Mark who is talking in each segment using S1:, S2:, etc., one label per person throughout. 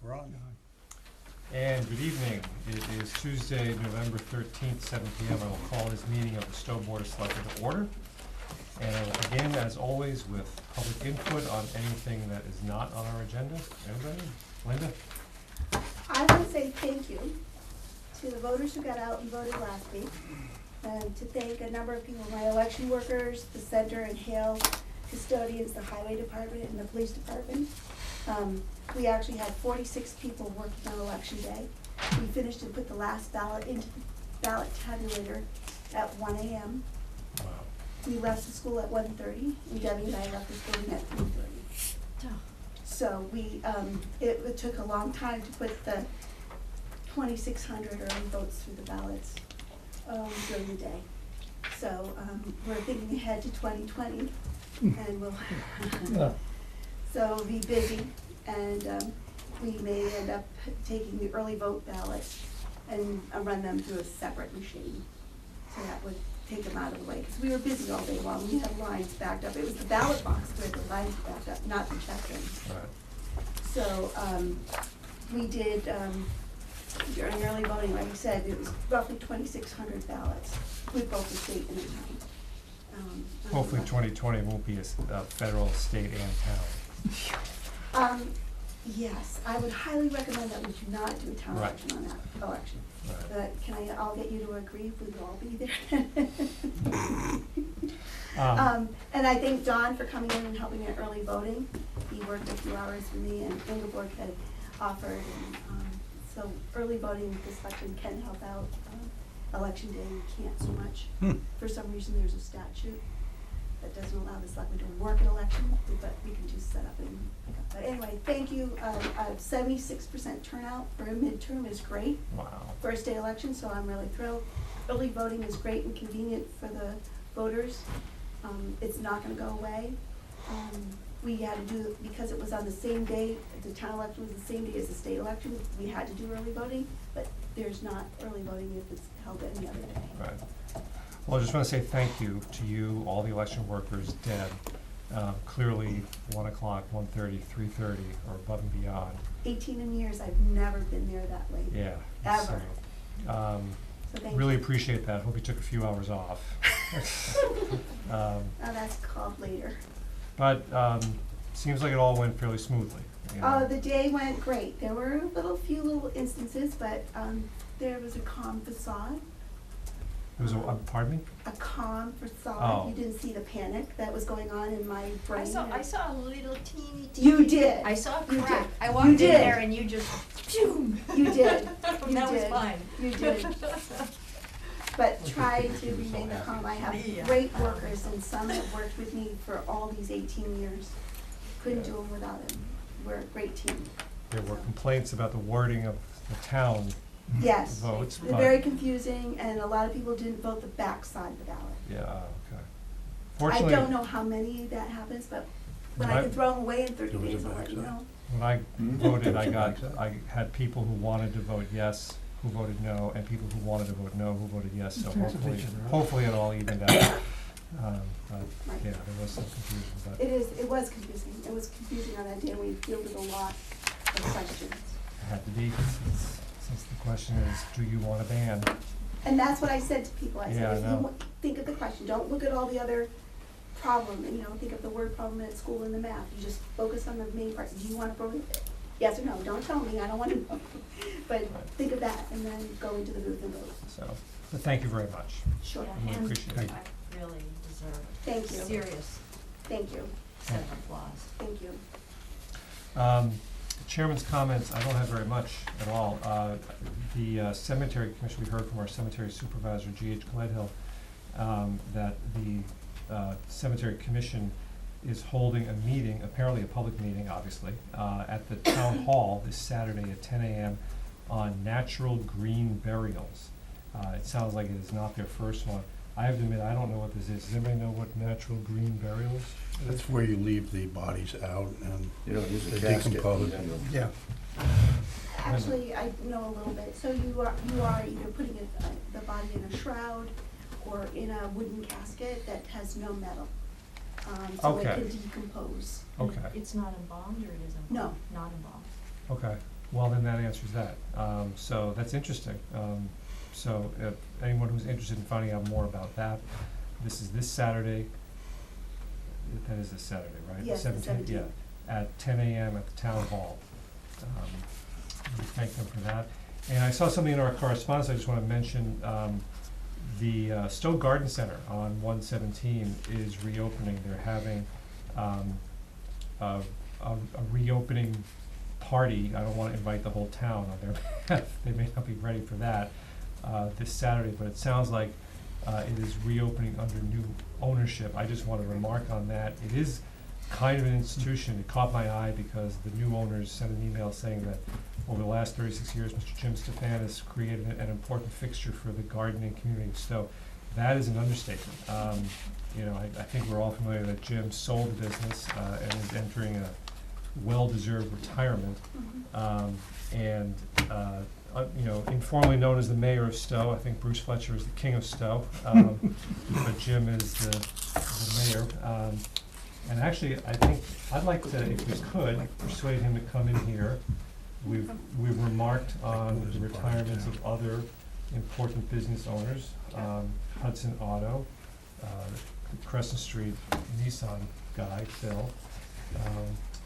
S1: We're on.
S2: And good evening. It is Tuesday, November 13th, 7 p.m. I will call this meeting of the Stowe Board of Selectmen to order. And I will begin, as always, with public input on anything that is not on our agenda. Anybody? Linda?
S3: I want to say thank you to the voters who got out and voted last week, and to thank a number of people, my election workers, the center and Hale custodians, the highway department, and the police department. We actually had 46 people working on election day. We finished and put the last ballot into the ballot tabulator at 1 a.m.
S2: Wow.
S3: We left the school at 1:30, and Debbie and I left this building at 3:30. So we, it took a long time to put the 2,600 early votes through the ballots during the day. So we're thinking ahead to 2020, and we'll so we'll be busy, and we may end up taking the early vote ballots and run them through a separate machine. So that would take them out of the way, because we were busy all day long. We had lines backed up. It was the ballot box where the lines backed up, not the check-ins.
S2: Right.
S3: So we did, during early voting, like I said, it was roughly 2,600 ballots with both the state and the town.
S2: Hopefully 2020 won't be a federal, state, and town.
S3: Yes, I would highly recommend that we do not do a town
S2: Right.
S3: election on that election.
S2: Right.
S3: But I'll get you to agree if we'll all be there. And I thank Don for coming in and helping at early voting. He worked a few hours for me, and Ingeborg had offered, and so early voting this election can help out. Election day, we can't so much. For some reason, there's a statute that doesn't allow the selectmen to work an election, but we can just set up and pick up. But anyway, thank you. 76% turnout for a midterm is great.
S2: Wow.
S3: First day election, so I'm really thrilled. Early voting is great and convenient for the voters. It's not gonna go away. We had to do, because it was on the same day, the town election was the same day as the state election, we had to do early voting, but there's not early voting if it's held any other day.
S2: Right. Well, I just want to say thank you to you, all the election workers, Deb. Clearly, 1 o'clock, 1:30, 3:30, or above and beyond.
S3: 18 years, I've never been there that late.
S2: Yeah.
S3: Ever.
S2: So,
S3: So thank
S2: really
S3: you.
S2: appreciate that. Hope you took a few hours off.
S3: Oh, that's called later.
S2: But seems like it all went fairly smoothly. You know?
S3: The day went great. There were few little instances, but there was a calm facade.
S2: It was pardon me?
S3: A calm facade.
S2: Oh.
S3: You didn't see the panic that was going on in my brain.
S4: I saw a little teeny.
S3: You did.
S4: I saw a
S3: You
S4: crack.
S3: did.
S4: I
S3: You
S4: walked in
S3: did.
S4: there and you just, phew.
S3: You did. You
S4: That was
S3: did.
S4: fine.
S3: You did. But try to remain calm. I have
S4: Yeah.
S3: great workers, and some have worked with me for all these 18 years. Couldn't do them without them. We're a great team.
S2: There were complaints about the wording of the town
S3: Yes.
S2: votes.
S3: They're very confusing, and a lot of people didn't vote the back side of the ballot.
S2: Yeah, okay.
S3: I
S2: Fortunately,
S3: don't know how many that happens, but when I can throw them away in 30
S1: There was a
S3: days, I'll let you
S1: backside.
S3: know.
S2: when I voted, I had people who wanted to vote yes, who voted no, and people who wanted to vote no, who voted yes. So hopefully it all evened out. But yeah, there was some confusion. But
S3: It was confusing. It was confusing on that day, and we fielded a lot of questions.
S2: it had to be, since the question is, do you want a ban?
S3: And that's what I said to people. I
S2: Yeah,
S3: said,
S2: I
S3: if you
S2: know.
S3: think of the question, don't look at all the other problem, and think of the word problem at school and the math. You just focus on the main part. Do you want to program it? Yes or no? Don't tell me, I don't want to know. But
S2: Right.
S3: think of that, and then go into the booth and vote.
S2: So, but thank you very much.
S3: Sure.
S4: Yeah,
S2: We
S4: and
S2: appreciate it.
S4: I really deserve
S3: Thank you.
S4: serious
S3: Thank you.
S4: set of applause.
S3: Thank you.
S2: Chairman's comments, I don't have very much at all. The cemetery commission, we heard from our cemetery supervisor, G.H. Gledhill, that the cemetery commission is holding a meeting, apparently a public meeting, obviously, at the town hall this Saturday at 10 a.m. on natural green burials. It sounds like it is not their first one. I have to admit, I don't know what this is. Does anybody know what natural green burials?
S1: That's where you leave the bodies out and
S5: You don't use
S1: they
S5: the casket.
S1: decompose.
S5: Yeah.
S3: Actually, I know a little bit. So you are either putting the body in a shroud or in a wooden casket that has no metal. So it
S2: Okay.
S3: can decompose.
S2: Okay,
S4: It's not embalmed or it is embalmed?
S3: No.
S4: Not embalmed.
S2: okay. Well, then that answers that. So that's interesting. So if anyone who's interested in finding out more about that, this is this Saturday. That is this Saturday, right?
S3: Yes, the
S2: 17th, yeah,
S3: 17th.
S2: at 10 a.m. at the town hall. We thank them for that. And I saw something in our correspondence, I just want to mention, the Stowe Garden Center on 117 is reopening. They're having a reopening party. I don't want to invite the whole town on their behalf. They may not be ready for that this Saturday, but it sounds like it is reopening under new ownership. I just want to remark on that. It is kind of an institution. It caught my eye because the new owners sent an email saying that over the last 36 years, Mr. Jim Stefan has created an important fixture for the gardening community. So that is an understatement. You know, I think we're all familiar that Jim sold the business and is entering a well-deserved retirement. And you know, informally known as the mayor of Stowe. I think Bruce Fletcher is the king of Stowe, but Jim is the mayor. And actually, I think I'd like to, if we could, persuade him to come in here. We've remarked on the retirements of other important business owners, Hudson Auto, the Crescent Street Nissan guy, Phil.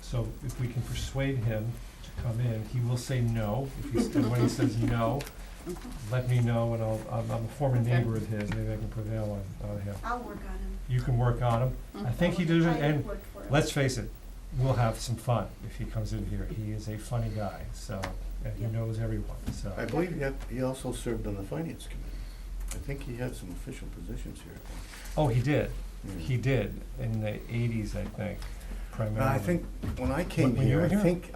S2: So if we can persuade him to come in, he will say no. And when he says no, let me know, and I'm a former neighbor of his, maybe I can prevail on him.
S3: I'll work on him.
S2: You can work on him. I think he does it, and
S3: Work for him.
S2: let's face it, we'll have some fun if he comes in here. He is a funny guy, so, and he
S3: Yep.
S2: knows everyone, so.
S5: I believe he also served on the finance committee. I think he had some official positions here.
S2: Oh, he did.
S5: Yeah.
S2: He did in the 80s, I think, primarily.
S5: I think when I came
S2: When you
S5: here,
S2: were
S5: I
S2: here?
S5: think,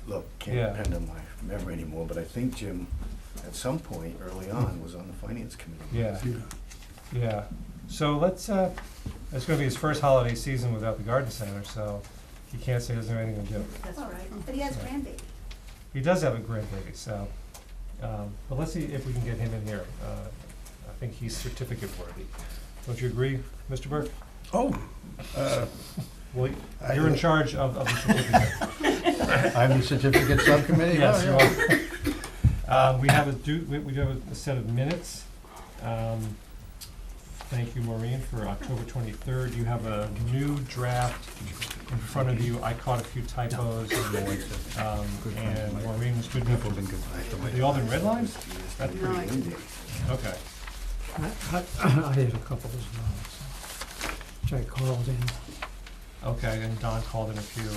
S5: look, can't
S2: Yeah.
S5: depend on my memory anymore, but I think Jim, at some point early on, was on the finance committee.
S2: Yeah,
S1: Yeah.
S2: yeah. So let's, it's gonna be his first holiday season without the garden center, so he can't say he doesn't have anything to do.
S4: That's
S3: All right, but he has
S2: Right.
S3: grandbaby.
S2: He does have a grandbaby, so, but let's see if we can get him in here. I think he's certificate worthy. Don't you agree, Mr. Burke?
S1: Oh,
S2: Well, you're in charge of the certificate.
S1: I'm the certificate subcommittee?
S2: Yes,
S1: Oh,
S2: you are. We have we have a set of minutes. Thank you, Maureen, for October 23rd. You have a new draft in front of you. I caught a few typos, and Maureen was good enough to. Have they all been redlined?
S5: That's pretty windy.
S2: Okay.
S6: I had a couple as well, so, which I called in.
S2: Okay, and Don called in a few,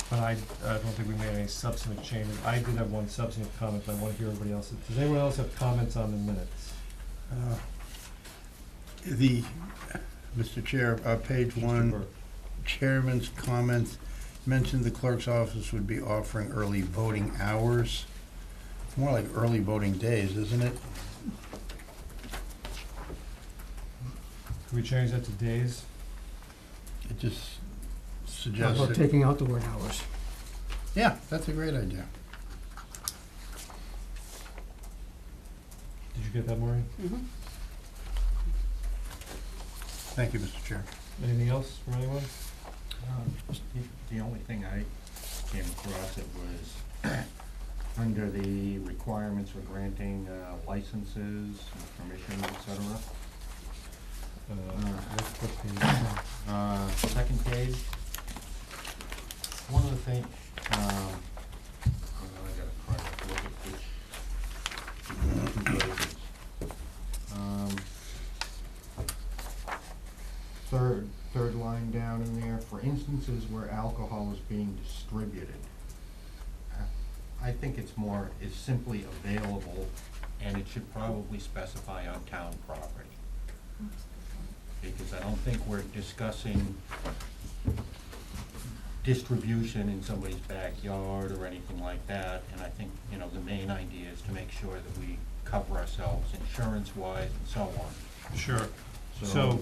S2: but I don't think we made any substantive changes. I did have one substantive comment, but I want to hear everybody else's. Does anyone else have comments on the minutes?
S1: Mr. Chair, page
S2: Mr.
S1: 1,
S2: Burke.
S1: Chairman's comments mentioned the clerk's office would be offering early voting hours. It's more like early voting days, isn't it?
S2: Can we change that to days?
S1: It just
S6: How
S1: suggests
S6: about
S1: that,
S6: taking out the word hours?
S1: yeah, that's a great idea.
S2: Did you get that, Maureen?
S1: Thank you, Mr. Chair.
S2: Anything else from anyone?
S7: The only thing I came across, it was under the requirements for granting licenses, permissions, et cetera.
S2: What page?
S7: Second page, one of the things, I gotta try to look at which, two pages. Third line down in there, for instances where alcohol is being distributed. I think it's simply available, and it should probably specify on town property. Because I don't think we're discussing distribution in somebody's backyard or anything like that. And I think, the main idea is to make sure that we cover ourselves insurance-wise and so on.
S2: Sure.
S7: So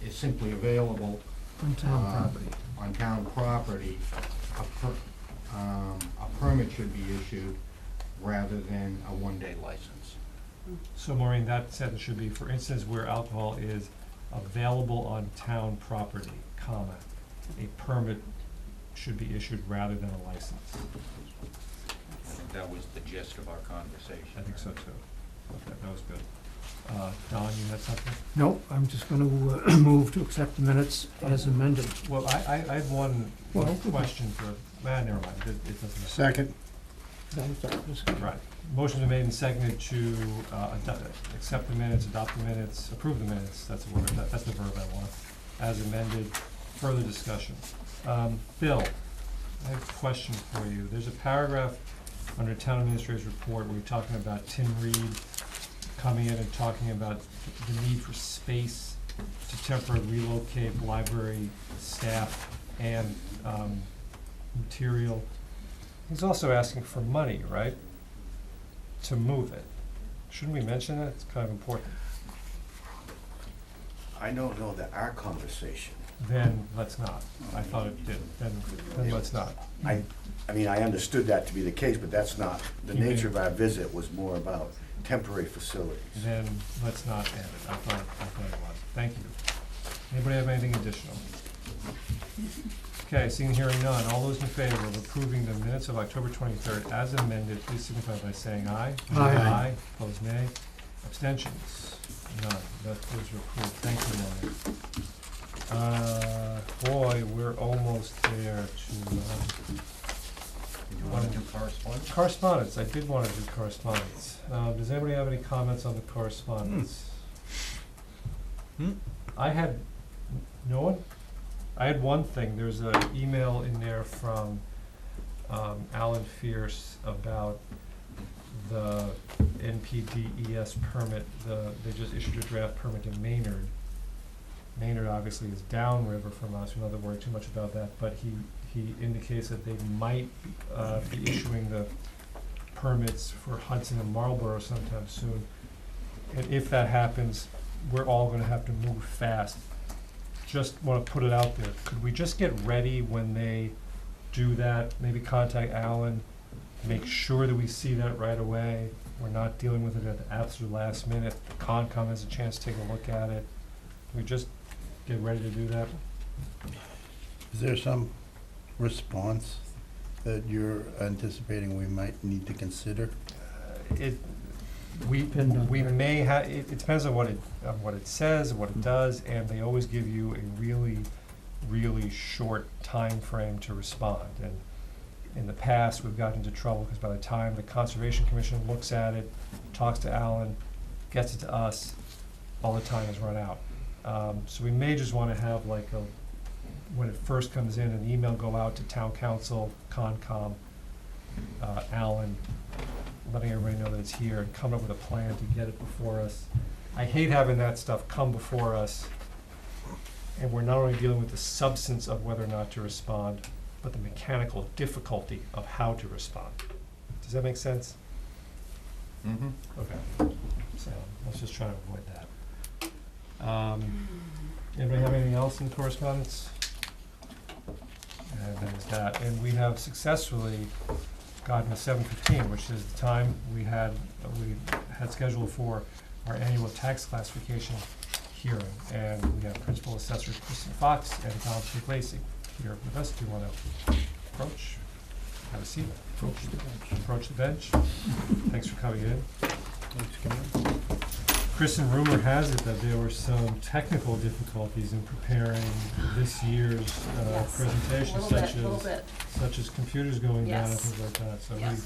S7: it's simply available.
S6: On town property.
S7: On town property, a permit should be issued rather than a one-day license.
S2: So Maureen, that sentence should be, for instance, where alcohol is available on town property, comma, a permit should be issued rather than a license.
S8: I think that was the gist of our conversation.
S2: I think so too. Okay, that was good. Don, you had something?
S6: No, I'm just gonna move to accept the minutes as amended.
S2: Well, I had one
S6: Well,
S2: question for, never mind, it doesn't matter.
S1: Second.
S2: Right. Motion been made and seconded to accept the minutes, adopt the minutes, approve the minutes, that's the word, that's the verb I want, as amended. Further discussion. Bill, I have a question for you. There's a paragraph under Town Administrator's Report where you're talking about Tim Reed coming in and talking about the need for space to temporarily relocate library staff and material. He's also asking for money, right? To move it. Shouldn't we mention that? It's kind of important.
S5: I don't know that our conversation,
S2: Then let's not. I thought it did. Then let's not.
S5: I mean, I understood that to be the case, but that's not, the
S2: You
S5: nature
S2: mean-
S5: of our visit was more about temporary facilities.
S2: Then let's not add it. I thought it was. Thank you. Anybody have anything additional? Okay, seeing and hearing none. All those in favor of approving the minutes of October 23rd as amended, please signify by saying aye.
S6: Aye.
S2: Aye. Opposed, nay. Abstentions? None. Those are approved. Thank you, Lauren. Boy, we're almost there to,
S7: Do you wanna do correspondence?
S2: correspondence. I did want to do correspondence. Does anybody have any comments on the correspondence? I had, no one? I had one thing. There's an email in there from Alan Fierce about the NPDES permit. They just issued a draft permit in Maynard. Maynard obviously is downriver from us. We don't have to worry too much about that, but he indicates that they might be issuing the permits for Hudson and Marlborough sometime soon. And if that happens, we're all gonna have to move fast. Just wanna put it out there. Could we just get ready when they do that? Maybe contact Alan, make sure that we see that right away. We're not dealing with it at the absolute last minute. The Concom has a chance to take a look at it. Can we just get ready to do that?
S1: Is there some response that you're anticipating we might need to consider?
S2: We
S6: Depend on their-
S2: may have, it depends on what it says, what it does, and they always give you a really, really short time frame to respond. And in the past, we've gotten into trouble because by the time the Conservation Commission looks at it, talks to Alan, gets it to us, all the time has run out. So we may just wanna have like when it first comes in, an email go out to Town Council, Concom, Alan, letting everybody know that it's here, and come up with a plan to get it before us. I hate having that stuff come before us, and we're not only dealing with the substance of whether or not to respond, but the mechanical difficulty of how to respond. Does that make sense?
S7: Mm-hmm.
S2: Okay. So, let's just try to avoid that. Anybody have anything else in correspondence? And that is that, and we have successfully gotten to 7:15, which is the time we had scheduled for our annual tax classification hearing. And we have Principal Assessor Kristen Fox and Tom Lacey here with us. Do you want to approach? Have a seat. Approach the bench. Thanks for coming in. Kristen, rumor has it that there were some technical difficulties in preparing this year's
S9: Yes,
S2: presentation,
S9: little bit.
S2: such as computers going down and
S9: Yes.
S2: things like that. So
S9: Yes.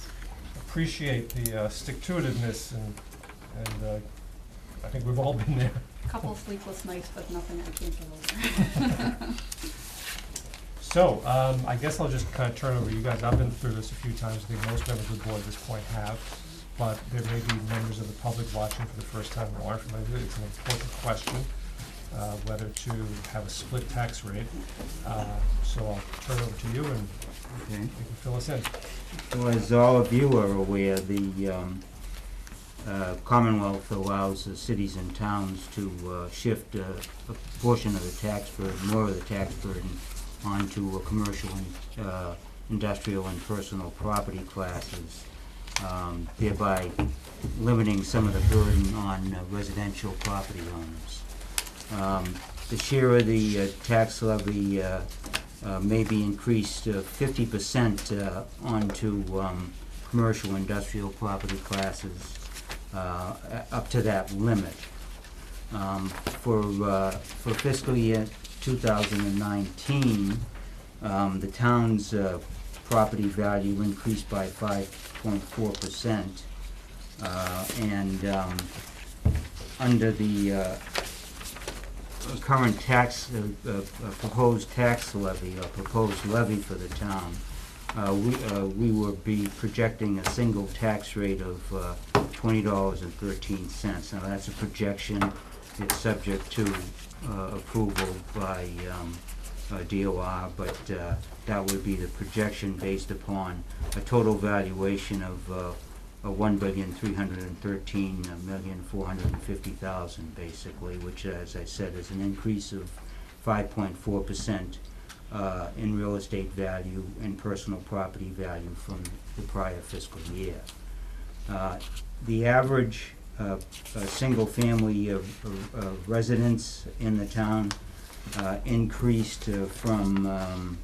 S2: we appreciate the stick-to-itiveness, and I think we've all been there.
S9: Couple sleepless nights, but nothing I can't get over.
S2: So, I guess I'll just kind of turn over to you guys. I've been through this a few times. I think most members of the board at this point have. But there may be members of the public watching for the first time who aren't familiar with it. It's an important question, whether to have a split tax rate. So I'll turn it over to you, and
S10: Okay.
S2: you can fill us in.
S10: Well, as all of you are aware, the Commonwealth allows the cities and towns to shift a portion of the tax burden, more of the tax burden, onto commercial and industrial and personal property classes, thereby limiting some of the burden on residential property owners. The share of the tax levy may be increased 50% onto commercial industrial property classes up to that limit. For fiscal year 2019, the town's property value increased by 5.4%, and under the current tax, proposed tax levy, or proposed levy for the town, we will be projecting a single tax rate of $20.13. Now, that's a projection. It's subject to approval by DOR, but that would be the projection based upon a total valuation of $1,313,450,000, basically, which, as I said, is an increase of 5.4% in real estate value and personal property value from the prior fiscal year. The average single-family residence in the town increased from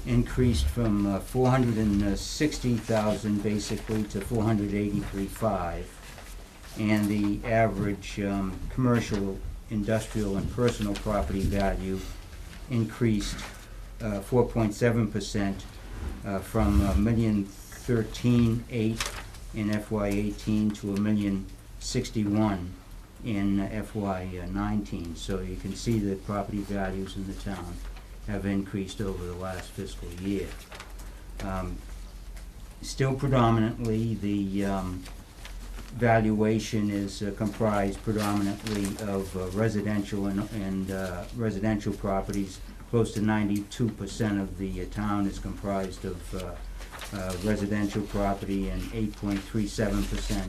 S10: increased from 460,000 basically to 483,500, and the average commercial, industrial, and personal property value increased 4.7% from $1,013,800 in FY18 to $1,061,000 in FY19. So you can see that property values in the town have increased over the last fiscal year. Still predominantly, the valuation is comprised predominantly of residential and residential properties. Close to 92% of the town is comprised of residential property, and 8.37%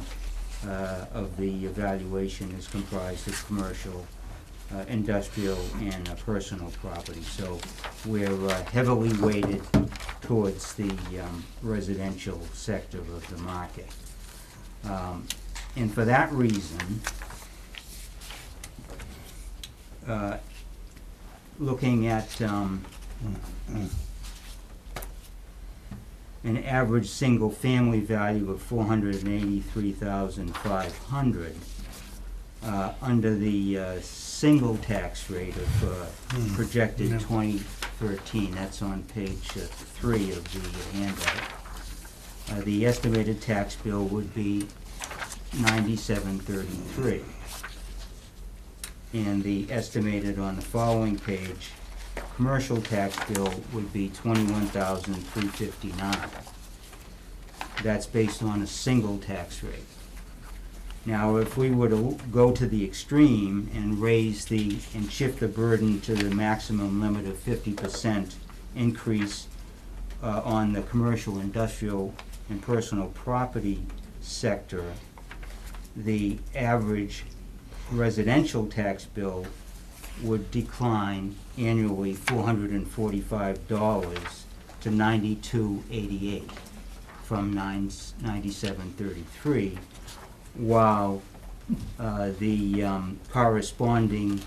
S10: of the valuation is comprised of commercial, industrial, and personal property. So we're heavily weighted towards the residential sector of the market. And for that reason, looking at an average single-family value of $483,500 under the single tax rate of projected 2013. That's on page 3 of the handout. The estimated tax bill would be $97.33, and the estimated on the following page commercial tax bill would be $21,359. That's based on a single tax rate. Now, if we were to go to the extreme and raise and shift the burden to the maximum limit of 50% increase on the commercial, industrial, and personal property sector, the average residential tax bill would decline annually $445 to $92.88 from $97.33, while the corresponding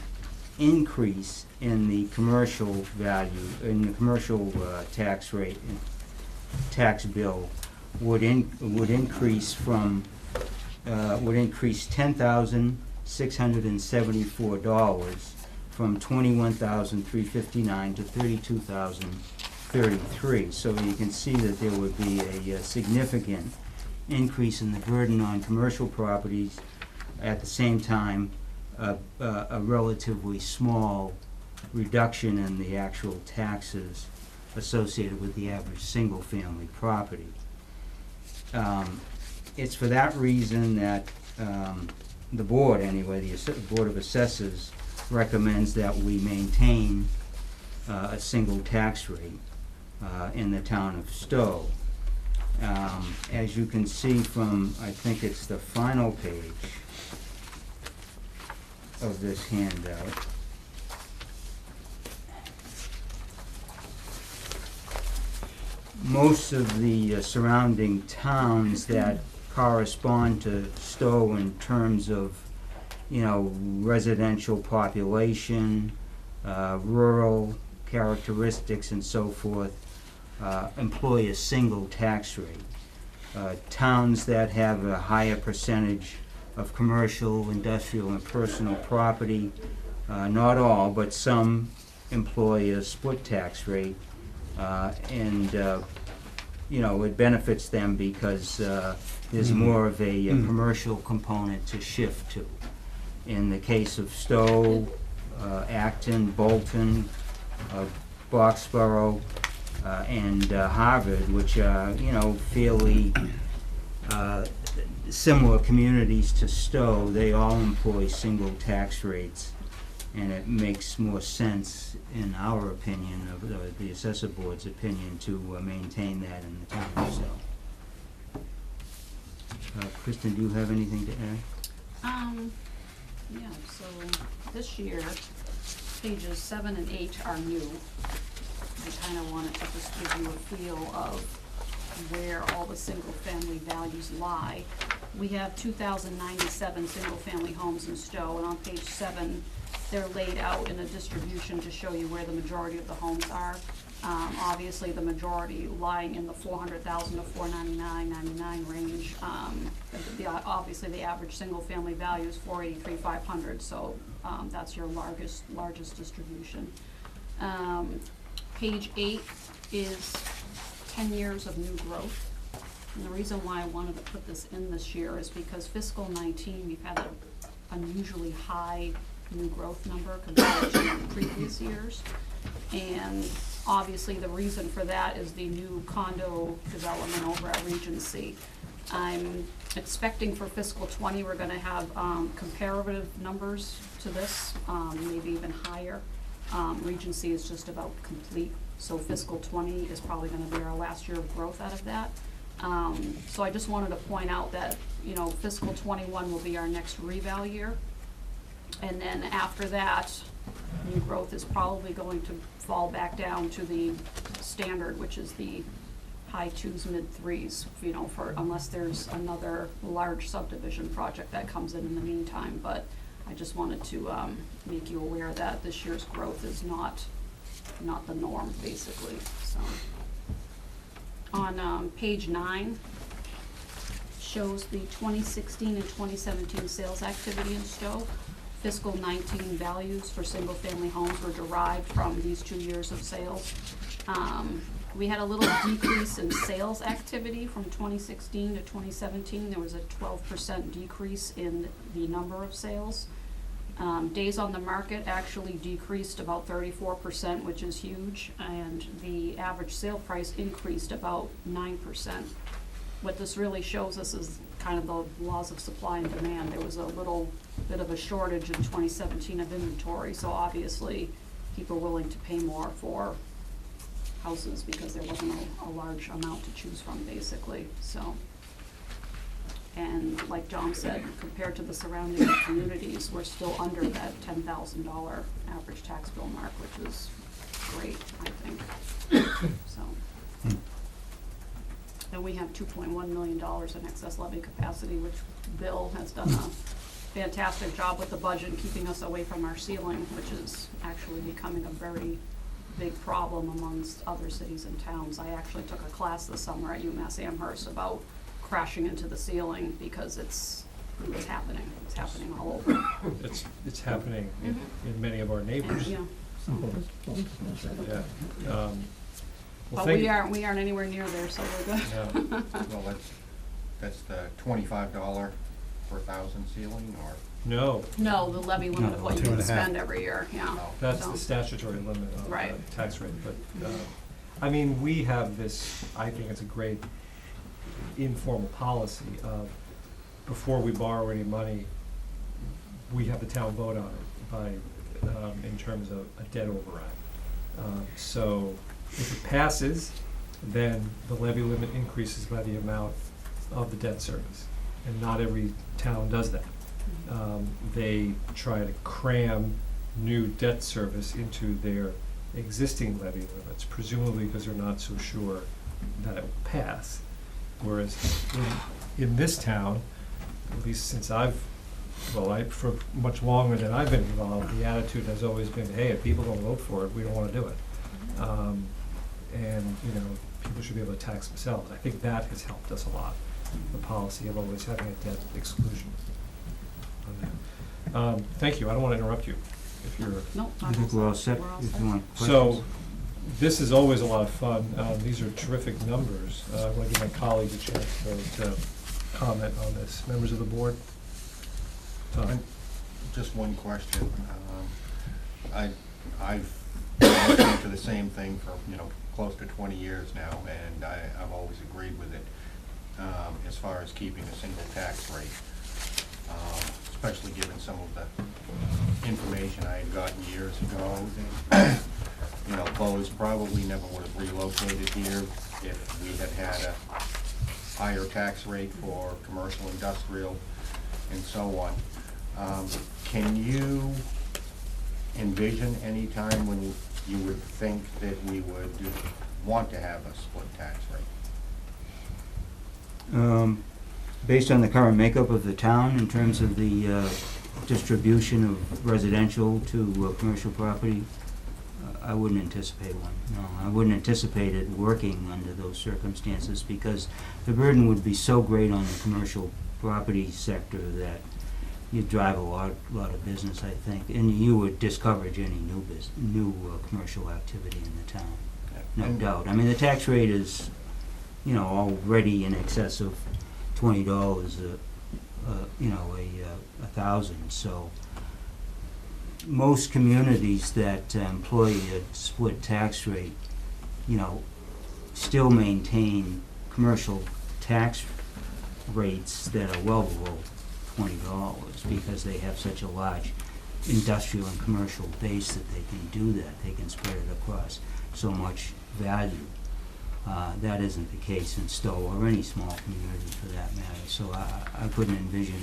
S10: increase in the commercial value, in the commercial tax rate, tax bill would increase from $10,674 from $21,359 to $32,033. So you can see that there would be a significant increase in the burden on commercial properties, at the same time a relatively small reduction in the actual taxes associated with the average single-family property. It's for that reason that the board, anyway, the Board of Assessors recommends that we maintain a single tax rate in the town of Stowe. As you can see from, I think it's the final page of this handout, most of the surrounding towns that correspond to Stowe in terms of residential population, rural characteristics and so forth, employ a single tax rate. Towns that have a higher percentage of commercial, industrial, and personal property, not all, but some employ a split tax rate, and it benefits them because there's more of a commercial component to shift to. In the case of Stowe, Acton, Bolton, Boxborough, and Harvard, which are, fairly similar communities to Stowe, they all employ single tax rates. And it makes more sense, in our opinion, of the Assessor Board's opinion, to maintain that in the town, so. Kristen, do you have anything to add?
S9: Yeah, so this year, pages 7 and 8 are new. I kind of wanted to just give you a feel of where all the single-family values lie. We have 2,097 single-family homes in Stowe, and on page 7, they're laid out in a distribution to show you where the majority of the homes are. Obviously, the majority lying in the 400,000 to 499 range. Obviously, the average single-family value is 483,500, so that's your largest distribution. Page 8 is 10 years of new growth. And the reason why I wanted to put this in this year is because fiscal 19, we've had an unusually high new growth number compared to previous years. And obviously the reason for that is the new condo development over at Regency. I'm expecting for fiscal 20 we're gonna have comparative numbers to this, maybe even higher. Regency is just about complete, so fiscal 20 is probably gonna be our last year of growth out of that. So I just wanted to point out that, fiscal 21 will be our next reval year. And then after that, new growth is probably going to fall back down to the standard, which is the high 2s, mid 3s, unless there's another large subdivision project that comes in the meantime. But I just wanted to make you aware that this year's growth is not the norm, basically. So on page 9 shows the 2016 and 2017 sales activity in Stowe. Fiscal 19 values for single-family homes were derived from these 2 years of sales. We had a little decrease in sales activity from 2016 to 2017. There was a 12% decrease in the number of sales. Days on the market actually decreased about 34%, which is huge, and the average sale price increased about 9%. What this really shows us is kind of the laws of supply and demand. There was a little bit of a shortage in 2017 of inventory, so obviously people were willing to pay more for houses because there wasn't a large amount to choose from, basically. So, and like John said, compared to the surrounding communities, we're still under that $10,000 average tax bill mark, which is great, I think. So. And we have $2.1 million in excess levy capacity, which Bill has done a fantastic job with the budget and keeping us away from our ceiling, which is actually becoming a very big problem amongst other cities and towns. I actually took a class this summer at UMass Amherst about crashing into the ceiling because it's happening. It's happening all over.
S2: It's happening in many of our neighbors.
S9: Yeah.
S2: Yeah. Well,
S9: But we aren't anywhere near there, so we're good.
S2: Yeah.
S7: Well, that's the $25 per 1,000 ceiling, or?
S2: No,
S9: No, the levy limit of what you can
S1: 2.5.
S9: spend every year, yeah.
S2: that's
S9: So-
S2: the statutory limit of
S9: Right.
S2: the tax rate, but, I mean, we have this, I think it's a great informal policy of, before we borrow any money, we have the town vote on it by, in terms of a debt override. So if it passes, then the levy limit increases by the amount of the debt service, and not every town does that. They try to cram new debt service into their existing levy limits, presumably because they're not so sure that it will pass. Whereas in this town, at least since I've for much longer than I've been involved, the attitude has always been, hey, if people don't vote for it, we don't wanna do it. And, people should be able to tax themselves. I think that has helped us a lot, the policy of always having a debt exclusion on that. Thank you, I don't wanna interrupt you if you're.
S9: Nope,
S10: I think we're all set,
S9: We're all
S10: if
S9: set.
S10: you want questions.
S2: So, this is always a lot of fun. These are terrific numbers. I want to give my colleagues a chance to comment on this. Members of the board? Tom?
S7: Just one question. I've been listening to the same thing for, close to 20 years now, and I've always agreed with it, as far as keeping a single tax rate, especially given some of the information I had gotten years ago. Lowe's probably never would have relocated here if we had had a higher tax rate for commercial, industrial, and so on. Can you envision any time when you would think that we would want to have a split tax rate?
S10: Based on the current makeup of the town in terms of the distribution of residential to commercial property, I wouldn't anticipate one. No, I wouldn't anticipate it working under those circumstances because the burden would be so great on the commercial property sector that you'd drive a lot of business, I think, and you would discourage any new commercial activity in the town, no doubt. I mean, the tax rate is, already in excess of $20, a thousand. So most communities that employ a split tax rate, still maintain commercial tax rates that are well below $20 because they have such a large industrial and commercial base that they can do that. They can spread it across so much value. That isn't the case in Stowe or any small community for that matter. So I couldn't envision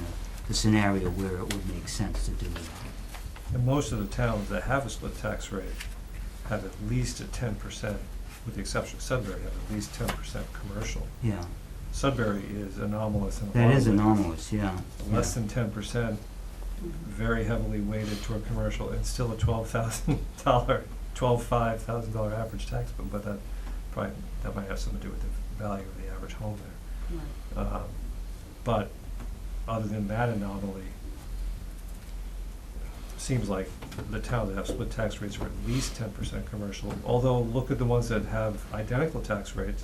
S10: a scenario where it would make sense to do that.
S2: And most of the towns that have a split tax rate have at least a 10%, with the exception of Sudbury, have at least 10% commercial.
S10: Yeah,
S2: Sudbury is anomalous in a lot
S10: that
S2: of
S10: is
S2: ways.
S10: anomalous, yeah.
S2: Less than 10%, very heavily weighted toward commercial, and still a $12,000 average tax bill, but that might have something to do with the value of the average home there.
S9: Right.
S2: But other than that anomaly, seems like the towns that have split tax rates are at least 10% commercial. Although look at the ones that have identical tax rates,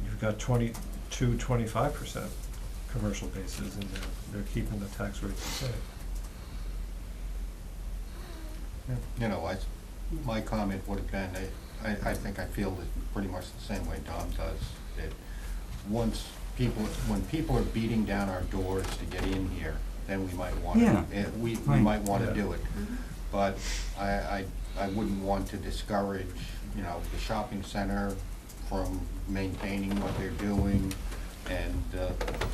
S2: you've got 25% commercial bases, and they're keeping the tax rates the same.
S7: My comment would have been, I think I feel pretty much the same way Tom does, that when people are beating down our doors to get in here, then we might want to,
S10: Yeah.
S7: we
S10: Right.
S7: might want to
S2: Yeah.
S7: do it. But I wouldn't want to discourage, the shopping center from maintaining what they're doing and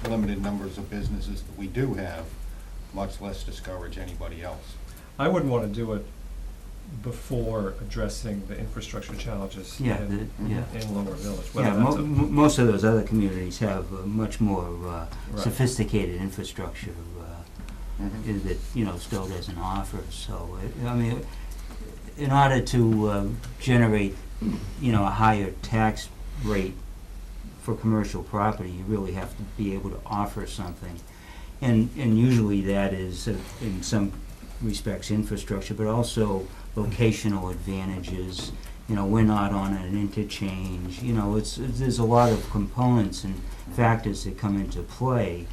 S7: limited numbers of businesses that we do have, much less discourage anybody else.
S2: I wouldn't want to do it before addressing the infrastructure challenges
S10: Yeah,
S2: in Lower Village.
S10: Yeah,
S2: Whether that's a-
S10: most of those other communities have much more
S2: Right.
S10: sophisticated infrastructure
S7: Mhm.
S10: that, Stowe doesn't offer. So, in order to generate, a higher tax rate for commercial property, you really have to be able to offer something. And usually that is, in some respects, infrastructure, but also locational advantages. We're not on an interchange. There's a lot of components and factors that come into play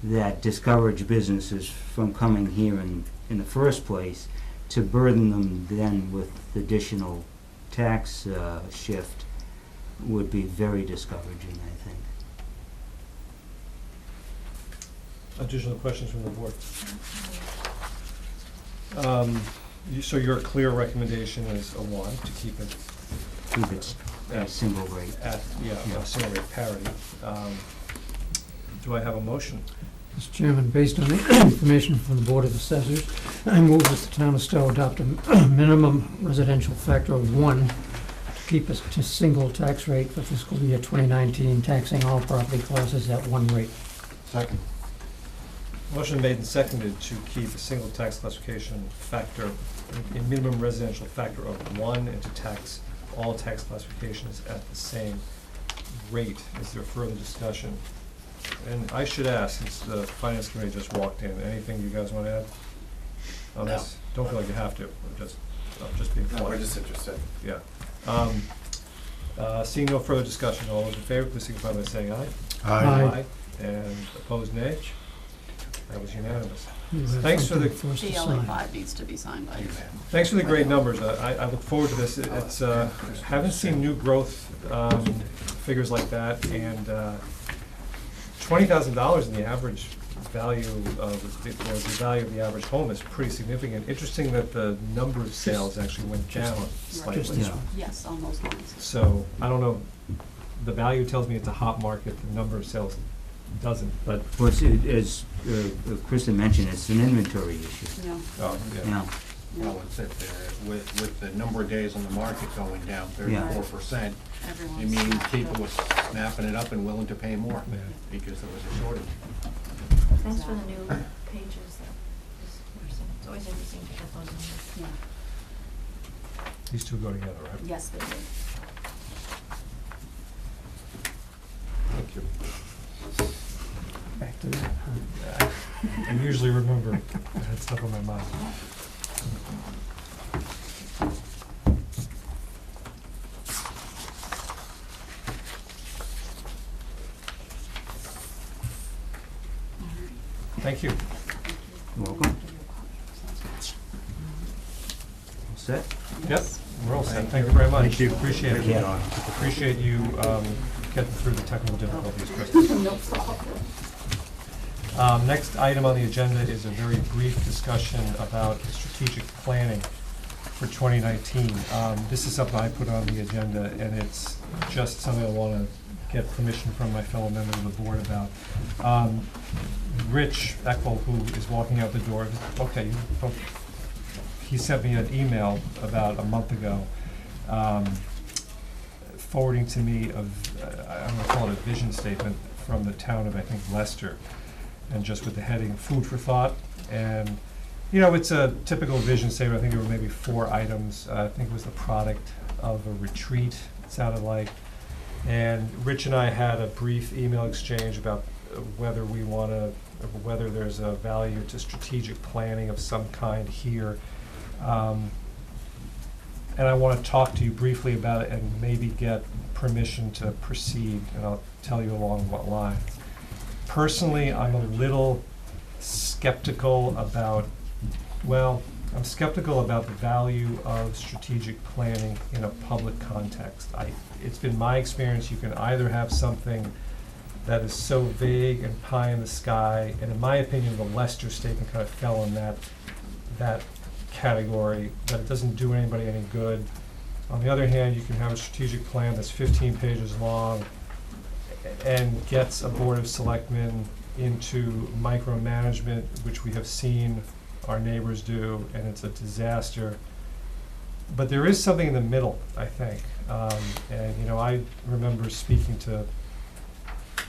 S10: that discourage businesses from coming here in the first place, to burden them then with additional tax shift would be very discouraging, I think.
S2: Additional questions from the board? So your clear recommendation is a 1, to keep it
S10: Keep it at a single rate.
S2: at,
S10: Yeah.
S2: a single rate parity. Do I have a motion?
S6: Mr. Chairman, based on the information from the Board of Assessors, I move that the town of Stowe adopt a minimum residential factor of 1 to keep us to single tax rate for fiscal year 2019, taxing all property classes at 1 rate.
S7: Second.
S2: Motion made and seconded to keep a single tax classification factor, a minimum residential factor of 1, and to tax all tax classifications at the same rate. Is there further discussion? And I should ask, since the finance committee just walked in, anything you guys want to add on
S5: No.
S2: this? Don't feel like you have to, I'm just being polite.
S5: No, we're just interested.
S2: Yeah. Seeing no further discussion, all those in favor, please signify by saying aye.
S6: Aye.
S2: And opposed, nay? That was unanimous.
S6: You have
S2: Thanks for
S6: something
S2: the-
S6: us to
S9: GLA
S6: sign.
S9: 5 needs to be signed by you.
S2: Thanks for the great numbers. I look forward to this. It's, haven't seen new growth figures like that, and $20,000 in the average value of, the value of the average home is pretty significant. Interesting that the number of sales actually went down
S6: Just
S2: slightly.
S6: this
S10: Yeah.
S6: one.
S9: Yes, on those lines.
S2: So, I don't know, the value tells me it's a hot market, the number of sales doesn't, but,
S10: Well, as Kristen mentioned, it's an inventory issue.
S9: Yeah.
S2: oh, yeah.
S10: Yeah,
S7: Well, it's that with the number of days on the market going down 34%, it
S9: Everyone's
S7: means
S9: snapped
S7: people
S9: up.
S7: were snapping it up and willing to pay more
S2: Yeah.
S7: because there was a shortage.
S4: Thanks for the new pages, that is interesting. It's always interesting to get those numbers.
S9: Yeah.
S2: These two go together, right?
S9: Yes, they do.
S2: Thank you.
S6: Back to that, huh?
S2: I usually remember, I had stuff on my mind. Thank you.
S10: you're welcome. All set?
S2: Yep, we're all set. Thank you very much.
S5: Thank you.
S2: Appreciate it.
S10: Yeah.
S2: Appreciate you getting through the technical difficulties, Kristen.
S9: No problem.
S2: Next item on the agenda is a very brief discussion about strategic planning for 2019. This is something I put on the agenda, and it's just something I want to get permission from my fellow members of the board about. Rich Eckel, who is walking out the door, okay, he sent me an email about a month ago, forwarding to me I'm gonna call it a vision statement from the town of, I think, Leicester, and just with the heading "Food for Thought." And, you know, it's a typical vision statement. I think there were maybe 4 items. I think it was the product of a retreat, it sounded like. And Rich and I had a brief email exchange about whether we want to, whether there's a value to strategic planning of some kind here. And I want to talk to you briefly about it and maybe get permission to proceed, and I'll tell you along what lines. Personally, I'm a little skeptical about, I'm skeptical about the value of strategic planning in a public context. It's been my experience, you can either have something that is so vague and pie in the sky, and in my opinion, the Leicester statement kind of fell in that category, that it doesn't do anybody any good. On the other hand, you can have a strategic plan that's 15 pages long and gets a board of selectmen into micromanagement, which we have seen our neighbors do, and it's a disaster. But there is something in the middle, I think. And, you know, I remember speaking to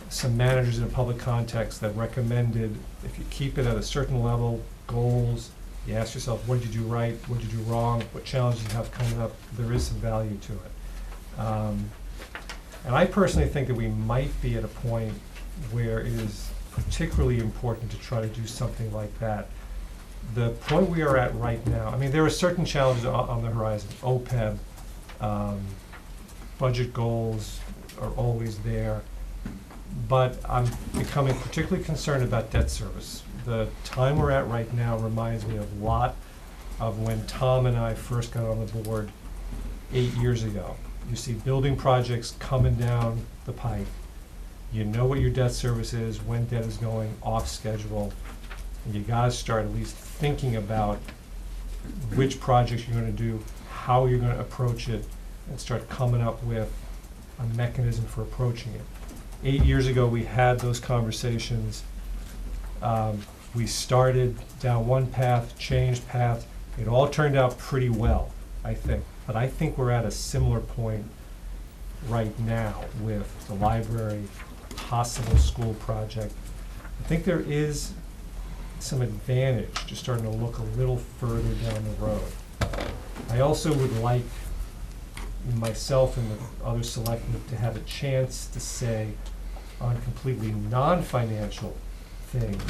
S2: some managers in a public context that recommended, if you keep it at a certain level, goals, you ask yourself, what did you do right, what did you do wrong, what challenges you have coming up, there is some value to it. And I personally think that we might be at a point where it is particularly important to try to do something like that. The point we are at right now, I mean, there are certain challenges on the horizon. OPEB, budget goals are always there, but I'm becoming particularly concerned about debt service. The time we're at right now reminds me a lot of when Tom and I first got on the board 8 years ago. You see building projects coming down the pipe. You know what your debt service is, when debt is going off schedule, and you gotta start at least thinking about which projects you're gonna do, how you're gonna approach it, and start coming up with a mechanism for approaching it. 8 years ago, we had those conversations. We started down one path, changed path. It all turned out pretty well, I think. But I think we're at a similar point right now with the library, possible school project. I think there is some advantage to starting to look a little further down the road. I also would like myself and the other selectmen to have a chance to say on completely non-financial things,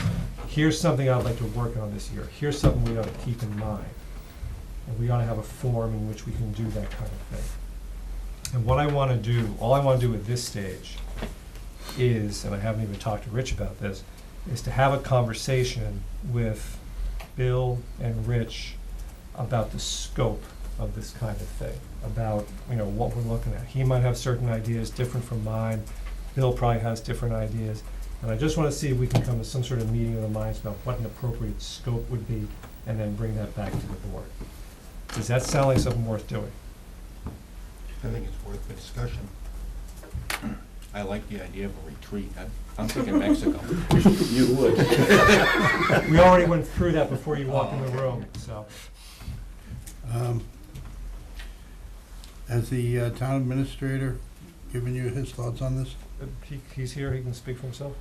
S2: here's something I'd like to work on this year, here's something we ought to keep in mind. And we ought to have a forum in which we can do that kind of thing. And what I wanna do, all I wanna do at this stage is, and I haven't even talked to Rich about this, is to have a conversation with Bill and Rich about the scope of this kind of thing, about, what we're looking at. He might have certain ideas different from mine, Bill probably has different ideas, and I just wanna see if we can come to some sort of meeting of the minds about what an appropriate scope would be, and then bring that back to the board. Does that sound like something worth doing?
S7: I think it's worth the discussion.
S8: I like the idea of a retreat. I'm thinking Mexico.
S5: You would.
S2: We already went through that before you walked in the room, so.
S1: Has the town administrator given you his thoughts on this?
S2: He's here, he can speak for himself.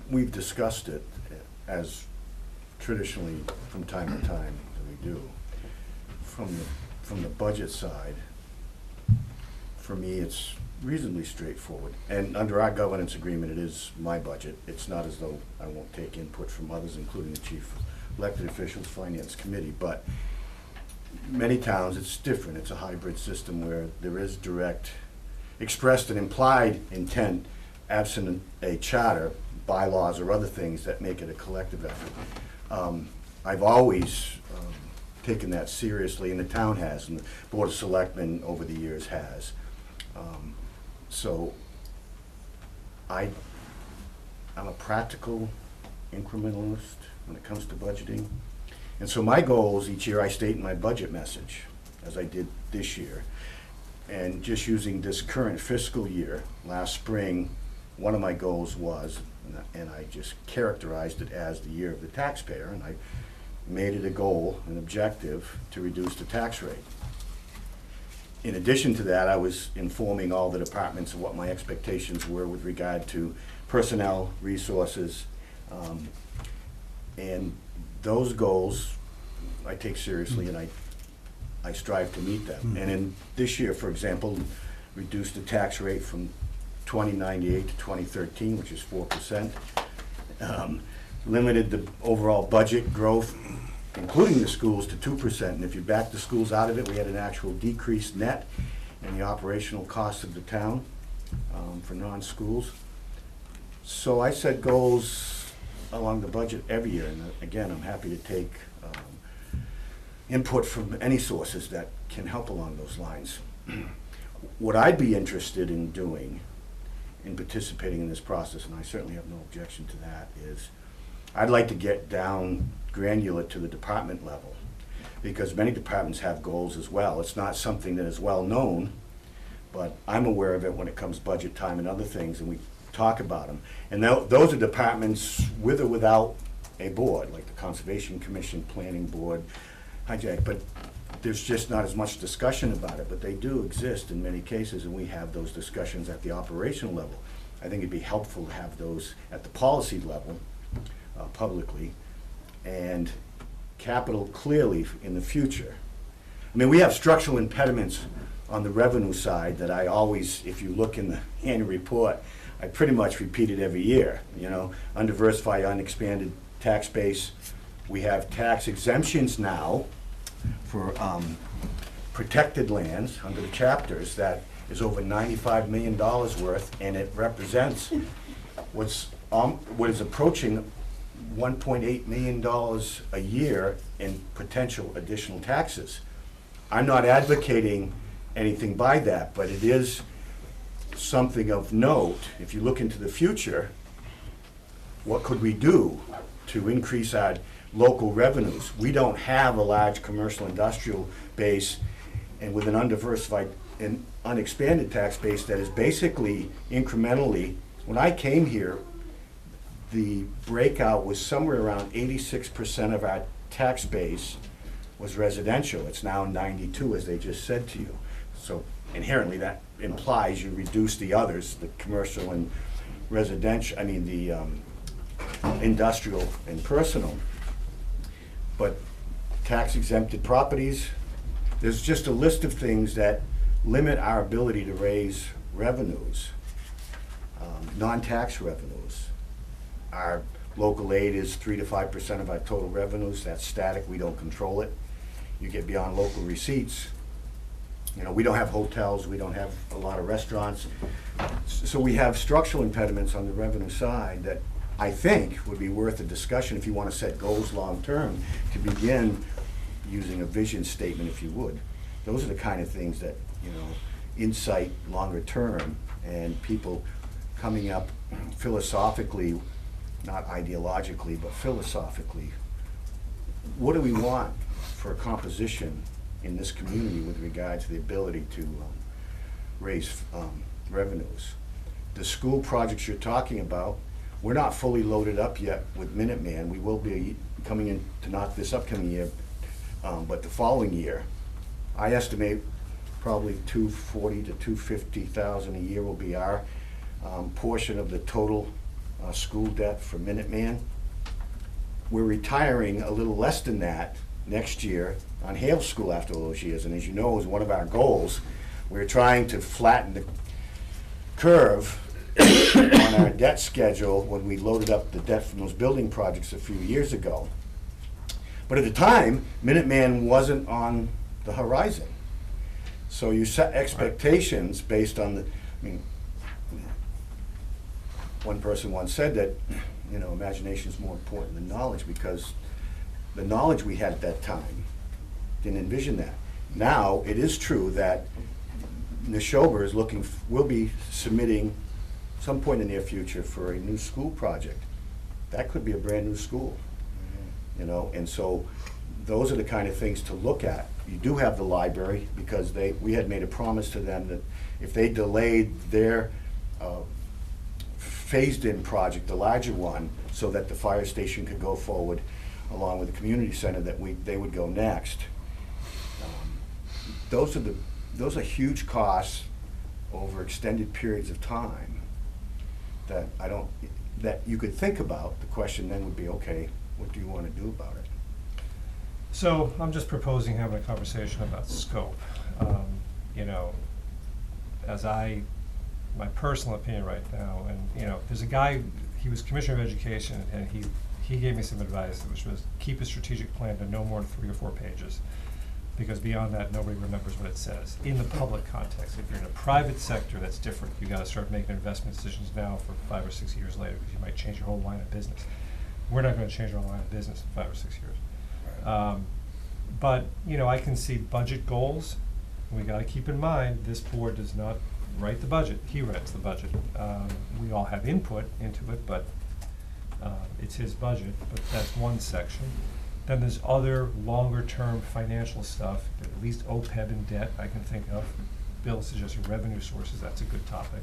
S5: We've discussed it as traditionally from time to time that we do. From the budget side, for me, it's reasonably straightforward. And under our governance agreement, it is my budget. It's not as though I won't take input from others, including the chief elected officials, finance committee. But many towns, it's different. It's a hybrid system where there is direct, expressed and implied intent, absent a charter, bylaws, or other things that make it a collective effort. I've always taken that seriously, and the town has, and the Board of Selectmen over the years has. So I'm a practical incrementalist when it comes to budgeting. And so my goals each year I state in my budget message, as I did this year. And just using this current fiscal year, last spring, one of my goals was, and I just characterized it as the year of the taxpayer, and I made it a goal, an objective, to reduce the tax rate. In addition to that, I was informing all the departments of what my expectations were with regard to personnel, resources, and those goals I take seriously, and I strive to meet them. And in this year, for example, reduced the tax rate from 2098 to 2013, which is 4%. Limited the overall budget growth, including the schools, to 2%. And if you back the schools out of it, we had an actual decreased net in the operational costs of the town for non-schools. So I set goals along the budget every year. And again, I'm happy to take input from any sources that can help along those lines. What I'd be interested in doing, in participating in this process, and I certainly have no objection to that, is I'd like to get down granular to the department level, because many departments have goals as well. It's not something that is well known, but I'm aware of it when it comes budget time and other things, and we talk about them. And those are departments with or without a board, like the Conservation Commission, Planning Board, hijack, but there's just not as much discussion about it, but they do exist in many cases, and we have those discussions at the operational level. I think it'd be helpful to have those at the policy level, publicly, and capital clearly in the future. I mean, we have structural impediments on the revenue side that I always, if you look in the annual report, I pretty much repeat it every year. Undiversified, unexpanded tax base. We have tax exemptions now for protected lands under the chapters that is over $95 million worth, and it represents what is approaching $1.8 million a year in potential additional taxes. I'm not advocating anything by that, but it is something of note. If you look into the future, what could we do to increase our local revenues? We don't have a large commercial industrial base, and with an undiversified and unexpanded tax base that is basically incrementally, when I came here, the breakout was somewhere around 86% of our tax base was residential. It's now 92, as they just said to you. So inherently that implies you reduce the others, the commercial and residential, industrial and personal. But tax exempted properties, there's just a list of things that limit our ability to raise revenues, non-tax revenues. Our local aid is 3 to 5% of our total revenues. That's static, we don't control it. You get beyond local receipts, you know, we don't have hotels, we don't have a lot of restaurants. So we have structural impediments on the revenue side that I think would be worth a discussion if you want to set goals long-term, to begin using a vision statement, if you would. Those are the kind of things that, you know, insight longer term, and people coming up philosophically, not ideologically, but philosophically. What do we want for a composition in this community with regard to the ability to raise revenues? The school projects you're talking about, we're not fully loaded up yet with Minuteman. We will be coming in to not this upcoming year, but the following year. I estimate probably $240,000 to $250,000 a year will be our portion of the total school debt for Minuteman. We're retiring a little less than that next year on Hale School after all those years, and as you know, is one of our goals. We're trying to flatten the curve on our debt schedule when we loaded up the debt from those building projects a few years ago. But at the time, Minuteman wasn't on the horizon. So you set expectations based on the, I mean, one person once said that, you know, imagination is more important than knowledge, because the knowledge we had at that time didn't envision that. Now, it is true that Neshoba is looking, will be submitting some point in the near future for a new school project. That could be a brand new school, you know, and so those are the kind of things to look at. You do have the library, because we had made a promise to them that if they delayed their phased-in project, the larger one, so that the fire station could go forward along with the community center, that they would go next. Those are huge costs over extended periods of time that that you could think about. The question then would be, okay, what do you want to do about it?
S2: So I'm just proposing having a conversation about scope. You know, my personal opinion right now, and you know, there's a guy, he was Commissioner of Education, and he gave me some advice, which was keep a strategic plan to no more than 3 or 4 pages, because beyond that, nobody remembers what it says. In the public context, if you're in a private sector, that's different. You gotta start making investment decisions now for 5 or 6 years later, because you might change your whole line of business. We're not gonna change our line of business in 5 or 6 years. But, you know, I can see budget goals. We gotta keep in mind, this board does not write the budget. He writes the budget. We all have input into it, but it's his budget, but that's one section. Then there's other longer-term financial stuff, at least OPEB and debt I can think of. Bill suggested revenue sources, that's a good topic.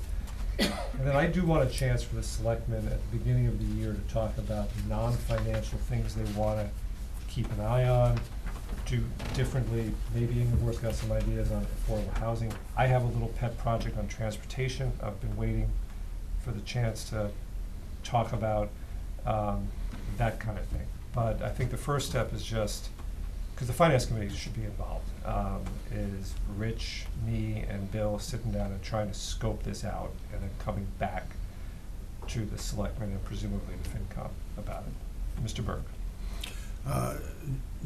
S2: And then I do want a chance for the selectmen at the beginning of the year to talk about non-financial things they want to keep an eye on, do differently. Maybe Ingeborg's got some ideas on affordable housing. I have a little pet project on transportation. I've been waiting for the chance to talk about that kind of thing. But I think the first step is just, because the finance committee should be involved, is Rich, me, and Bill sitting down and trying to scope this out, and then coming back to the selectmen and presumably the FinCom about it. Mr. Burke.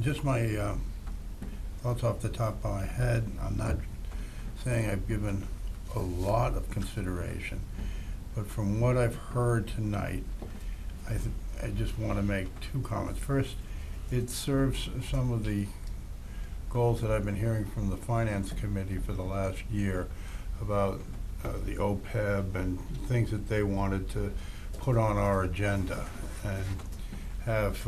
S1: Just my thoughts off the top of my head. I'm not saying I've given a lot of consideration, but from what I've heard tonight, I just want to make 2 comments. First, it serves some of the goals that I've been hearing from the Finance Committee for the last year about the OPEB and things that they wanted to put on our agenda and have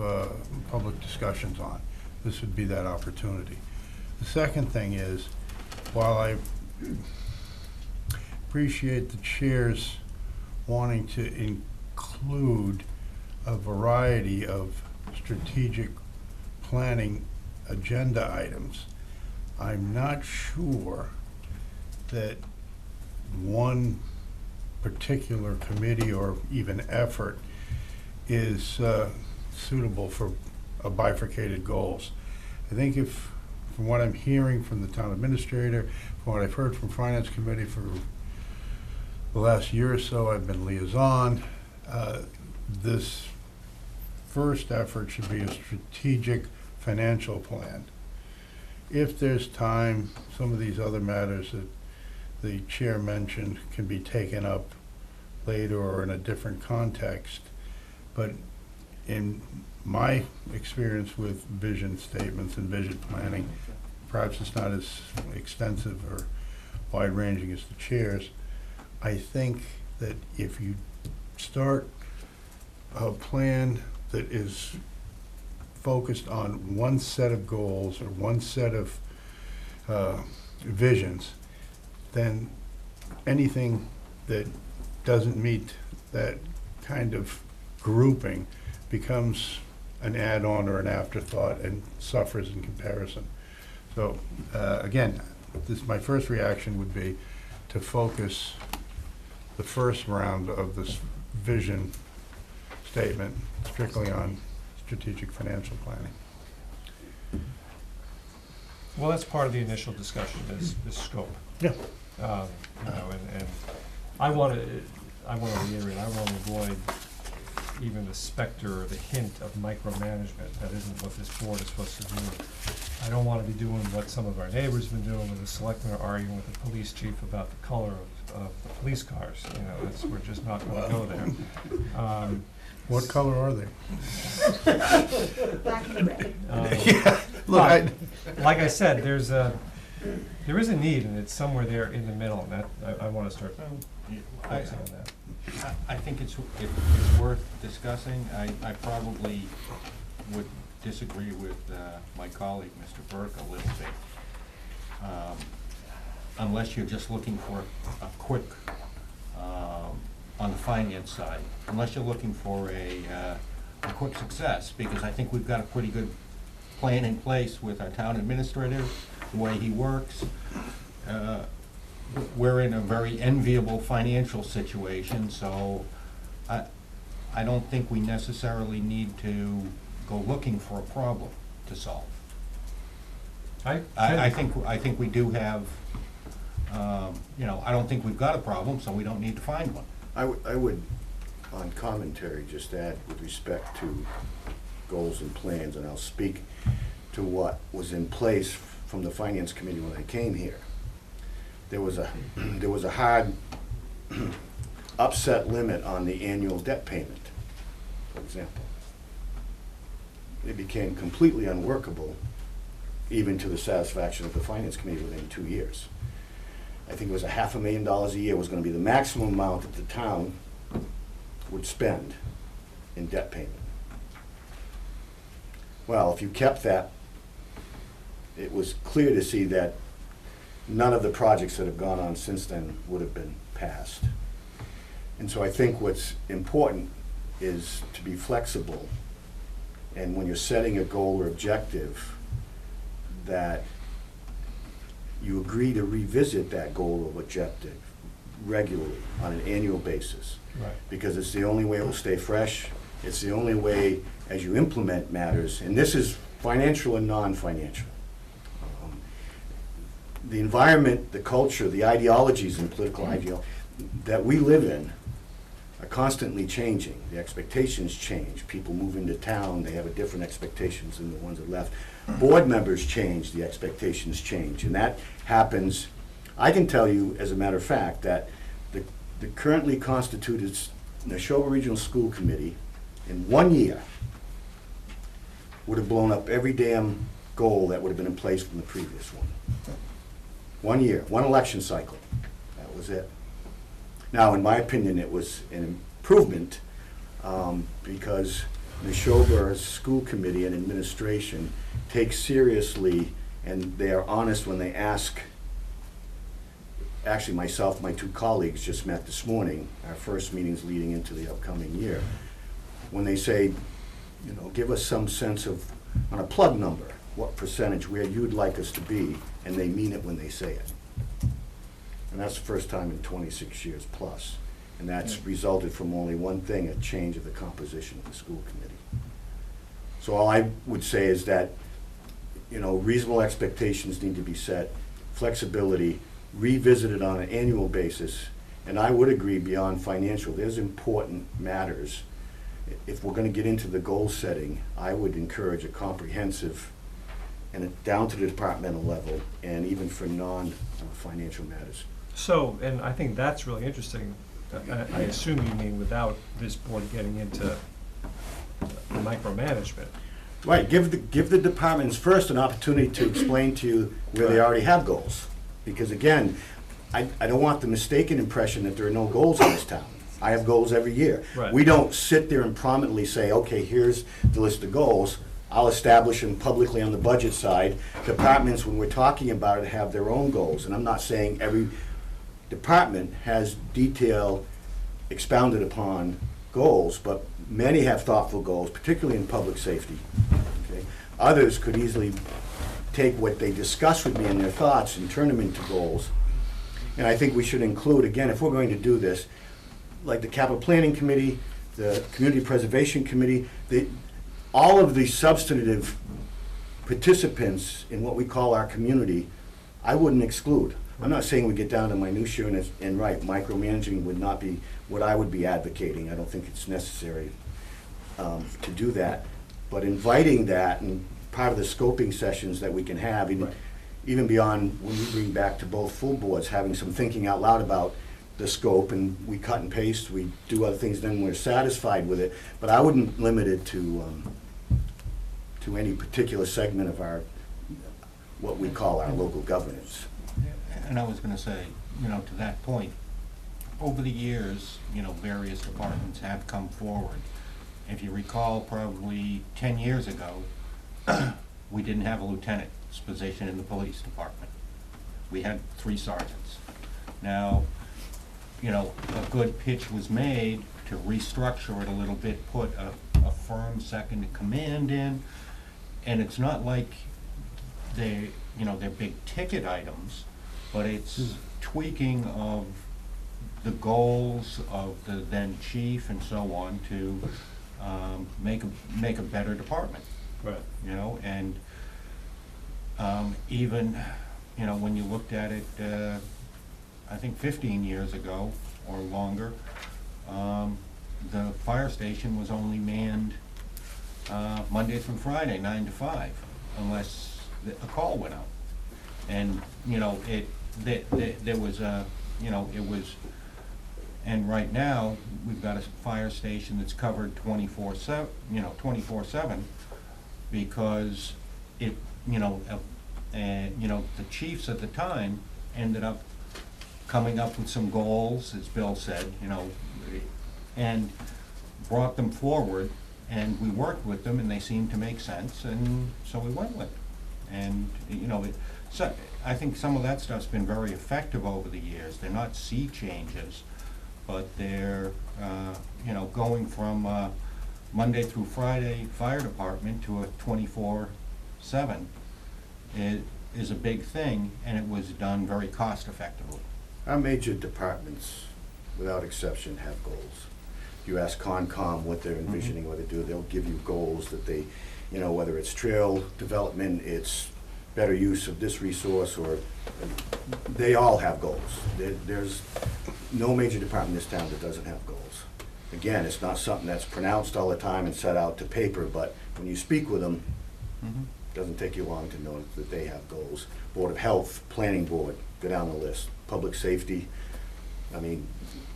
S1: public discussions on. This would be that opportunity. The second thing is, while I appreciate the chair's wanting to include a variety of strategic planning agenda items, I'm not sure that one particular committee or even effort is suitable for a bifurcated goals. I think if, from what I'm hearing from the town administrator, from what I've heard from Finance Committee for the last year or so, I've been liaison, this first effort should be a strategic financial plan. If there's time, some of these other matters that the chair mentioned can be taken up later or in a different context. But in my experience with vision statements and vision planning, perhaps it's not as extensive or wide-ranging as the chair's. I think that if you start a plan that is focused on one set of goals or one set of visions, then anything that doesn't meet that kind of grouping becomes an add-on or an afterthought and suffers in comparison. So again, my first reaction would be to focus the first round of this vision statement strictly on strategic financial planning.
S2: Well, that's part of the initial discussion, is scope.
S1: Yeah.
S2: You know, and I want to reiterate, I want to avoid even the specter or the hint of micromanagement. That isn't what this board is supposed to do. I don't want to be doing what some of our neighbors have been doing, where the selectmen are arguing with the police chief about the color of the police cars. You know, we're just not going to go there.
S1: What color are they?
S3: Black and red.
S1: Yeah, look,
S2: Like I said, there is a need, and it's somewhere there in the middle, and that I want to start focusing on that.
S8: I think it's worth discussing. I probably would disagree with my colleague, Mr. Burke, a little bit. Unless you're just looking for a quick, on the finance side, unless you're looking for a quick success, because I think we've got a pretty good plan in place with our town administrator, the way he works. We're in a very enviable financial situation, so I don't think we necessarily need to go looking for a problem to solve. I think we do have, you know, I don't think we've got a problem, so we don't need to find one.
S5: I would, on commentary, just add with respect to goals and plans, and I'll speak to what was in place from the Finance Committee when I came here. There was a hard upset limit on the annual debt payment, for example. It became completely unworkable, even to the satisfaction of the Finance Committee within 2 years. I think it was $500,000 a year was going to be the maximum amount that the town would spend in debt payment. Well, if you kept that, it was clear to see that none of the projects that have gone on since then would have been passed. And so I think what's important is to be flexible, and when you're setting a goal or objective, that you agree to revisit that goal or objective regularly on an annual basis.
S2: Right.
S5: Because it's the only way it will stay fresh. It's the only way, as you implement matters, and this is financial and non-financial. The environment, the culture, the ideologies and political ideology that we live in are constantly changing. The expectations change. People move into town, they have a different expectations than the ones that left. Board members change, the expectations change, and that happens. I can tell you, as a matter of fact, that the currently constituted Neshoba Regional School Committee in 1 year would have blown up every damn goal that would have been in place from the previous one. 1 year, one election cycle, that was it. Now, in my opinion, it was an improvement because Neshoba School Committee and administration take seriously, and they are honest when they ask. Actually, myself, my two colleagues just met this morning, our first meetings leading into the upcoming year, when they say, you know, give us some sense of, on a plug number, what percentage where you'd like us to be, and they mean it when they say it. And that's the first time in 26 years plus. And that's resulted from only one thing, a change of the composition of the school committee. So all I would say is that, reasonable expectations need to be set, flexibility, revisited on an annual basis, and I would agree beyond financial, there's important matters. If we're gonna get into the goal setting, I would encourage a comprehensive and down to the departmental level, and even for non-financial matters.
S2: So, and I think that's really interesting. I assume you mean without this board getting into micromanagement.
S5: Right, give the departments first an opportunity to explain to you where they already have goals. Because again, I don't want the mistaken impression that there are no goals in this town. I have goals every year.
S2: Right.
S5: We don't sit there and prominently say, okay, here's the list of goals. I'll establish them publicly on the budget side. Departments, when we're talking about it, have their own goals. And I'm not saying every department has detail expounded upon goals, but many have thoughtful goals, particularly in public safety. Okay? Others could easily take what they discuss with me in their thoughts and turn them into goals. And I think we should include, again, if we're going to do this, like the capital planning committee, the community preservation committee, all of the substantive participants in what we call our community, I wouldn't exclude. I'm not saying we get down to minutiae and right, micromanaging would not be what I would be advocating. I don't think it's necessary to do that. But inviting that and part of the scoping sessions that we can have, even beyond when we bring back to both full boards, having some thinking out loud about the scope, and we cut and paste, we do other things, then we're satisfied with it. But I wouldn't limit it to any particular segment of our, what we call our local governance.
S8: And I was gonna say, to that point, over the years, various departments have come forward. If you recall, probably 10 years ago, we didn't have a lieutenant's position in the police department. We had 3 sergeants. Now, a good pitch was made to restructure it a little bit, put a firm second in command in, and it's not like they're big ticket items, but it's tweaking of the goals of the then chief and so on to make a better department.
S2: Right.
S8: And even, when you looked at it, I think 15 years ago or longer, the fire station was only manned Monday through Friday, 9 to 5, unless a call went out. And, there was it was, and right now, we've got a fire station that's covered 24/7, 24/7, because it, the chiefs at the time ended up coming up with some goals, as Bill said, and brought them forward, and we worked with them, and they seemed to make sense, and so we went with it. And, so I think some of that stuff's been very effective over the years. They're not sea changes, but they're, going from Monday through Friday fire department to a 24/7 is a big thing, and it was done very cost effectively.
S5: Our major departments, without exception, have goals. You ask Concom what they're envisioning, what they do, they'll give you goals that they, whether it's trail development, it's better use of this resource, or they all have goals. There's no major department in this town that doesn't have goals. Again, it's not something that's pronounced all the time and set out to paper, but when you speak with them, it doesn't take you long to know that they have goals. Board of Health, Planning Board, go down the list. Public safety. I mean,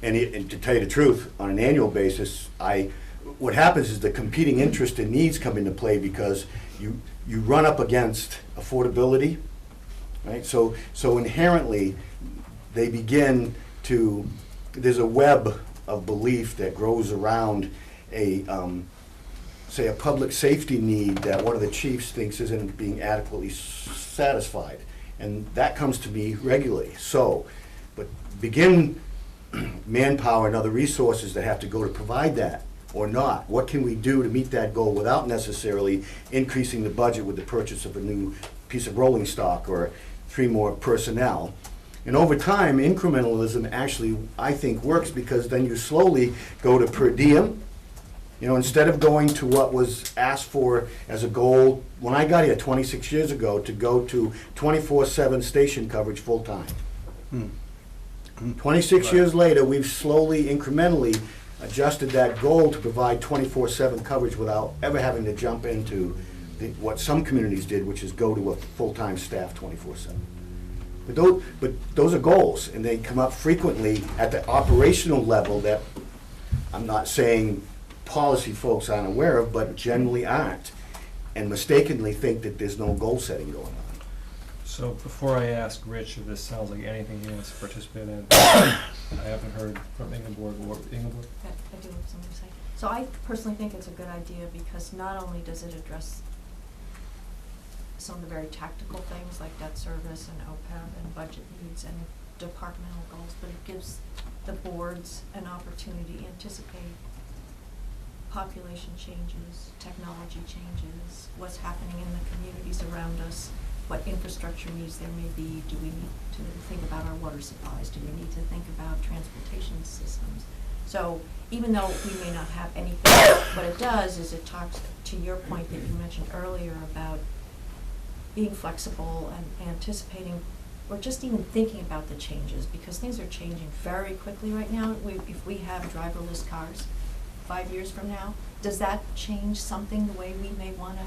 S5: and to tell you the truth, on an annual basis, what happens is the competing interest and needs come into play because you run up against affordability, right? So inherently, they begin to, there's a web of belief that grows around say a public safety need that one of the chiefs thinks isn't being adequately satisfied. And that comes to me regularly. But begin manpower and other resources that have to go to provide that or not. What can we do to meet that goal without necessarily increasing the budget with the purchase of a new piece of rolling stock or 3 more personnel? And over time, incrementalism actually, I think, works, because then you slowly go to per diem. You know, instead of going to what was asked for as a goal, when I got here 26 years ago, to go to 24/7 station coverage full-time. 26
S2: Right.
S5: years later, we've slowly, incrementally adjusted that goal to provide 24/7 coverage without ever having to jump into what some communities did, which is go to a full-time staff 24/7. But those are goals, and they come up frequently at the operational level that I'm not saying policy folks aren't aware of, but generally aren't, and mistakenly think that there's no goal setting going on.
S2: So before I ask Rich if this sounds like anything he wants to participate in, I haven't heard from Ingeborg or Ingeborg.
S4: I do have something to say. So I personally think it's a good idea because not only does it address some of the very tactical things like debt service and OPEB and budget needs and departmental goals, but it gives the boards an opportunity to anticipate population changes, technology changes, what's happening in the communities around us, what infrastructure needs there may be. Do we need to think about our water supplies? Do we need to think about transportation systems? So even though we may not have anything, what it does is it talks to your point that you mentioned earlier about being flexible and anticipating, or just even thinking about the changes, because things are changing very quickly right now. If we have driverless cars 5 years from now, does that change something, the way we may want to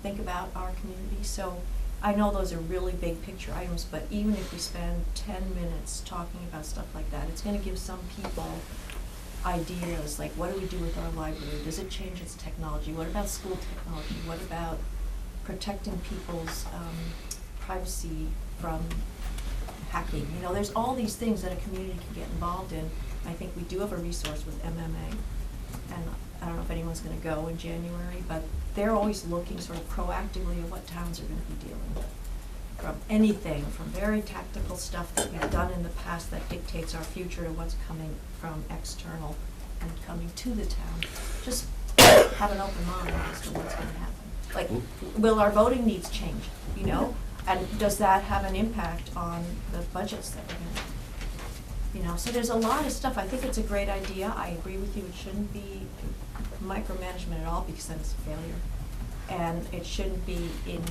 S4: think about our community? So I know those are really big picture items, but even if we spend 10 minutes talking about stuff like that, it's going to give some people ideas, like what do we do with our library? Does it change its technology? What about school technology? What about protecting people's privacy from hacking? You know, there's all these things that a community can get involved in. I think we do have a resource with MMA, and I don't know if anyone's going to go in January, but they're always looking sort of proactively at what towns are going to be dealing with. From anything, from very tactical stuff that we've done in the past that dictates our future to what's coming from external and coming to the town. Just have an open mind as to what's going to happen. Like, will our voting needs change, you know? And does that have an impact on the budgets that we're going to, you know? So there's a lot of stuff. I think it's a great idea. I agree with you. It shouldn't be micromanagement at all, because then it's a failure. And it shouldn't be in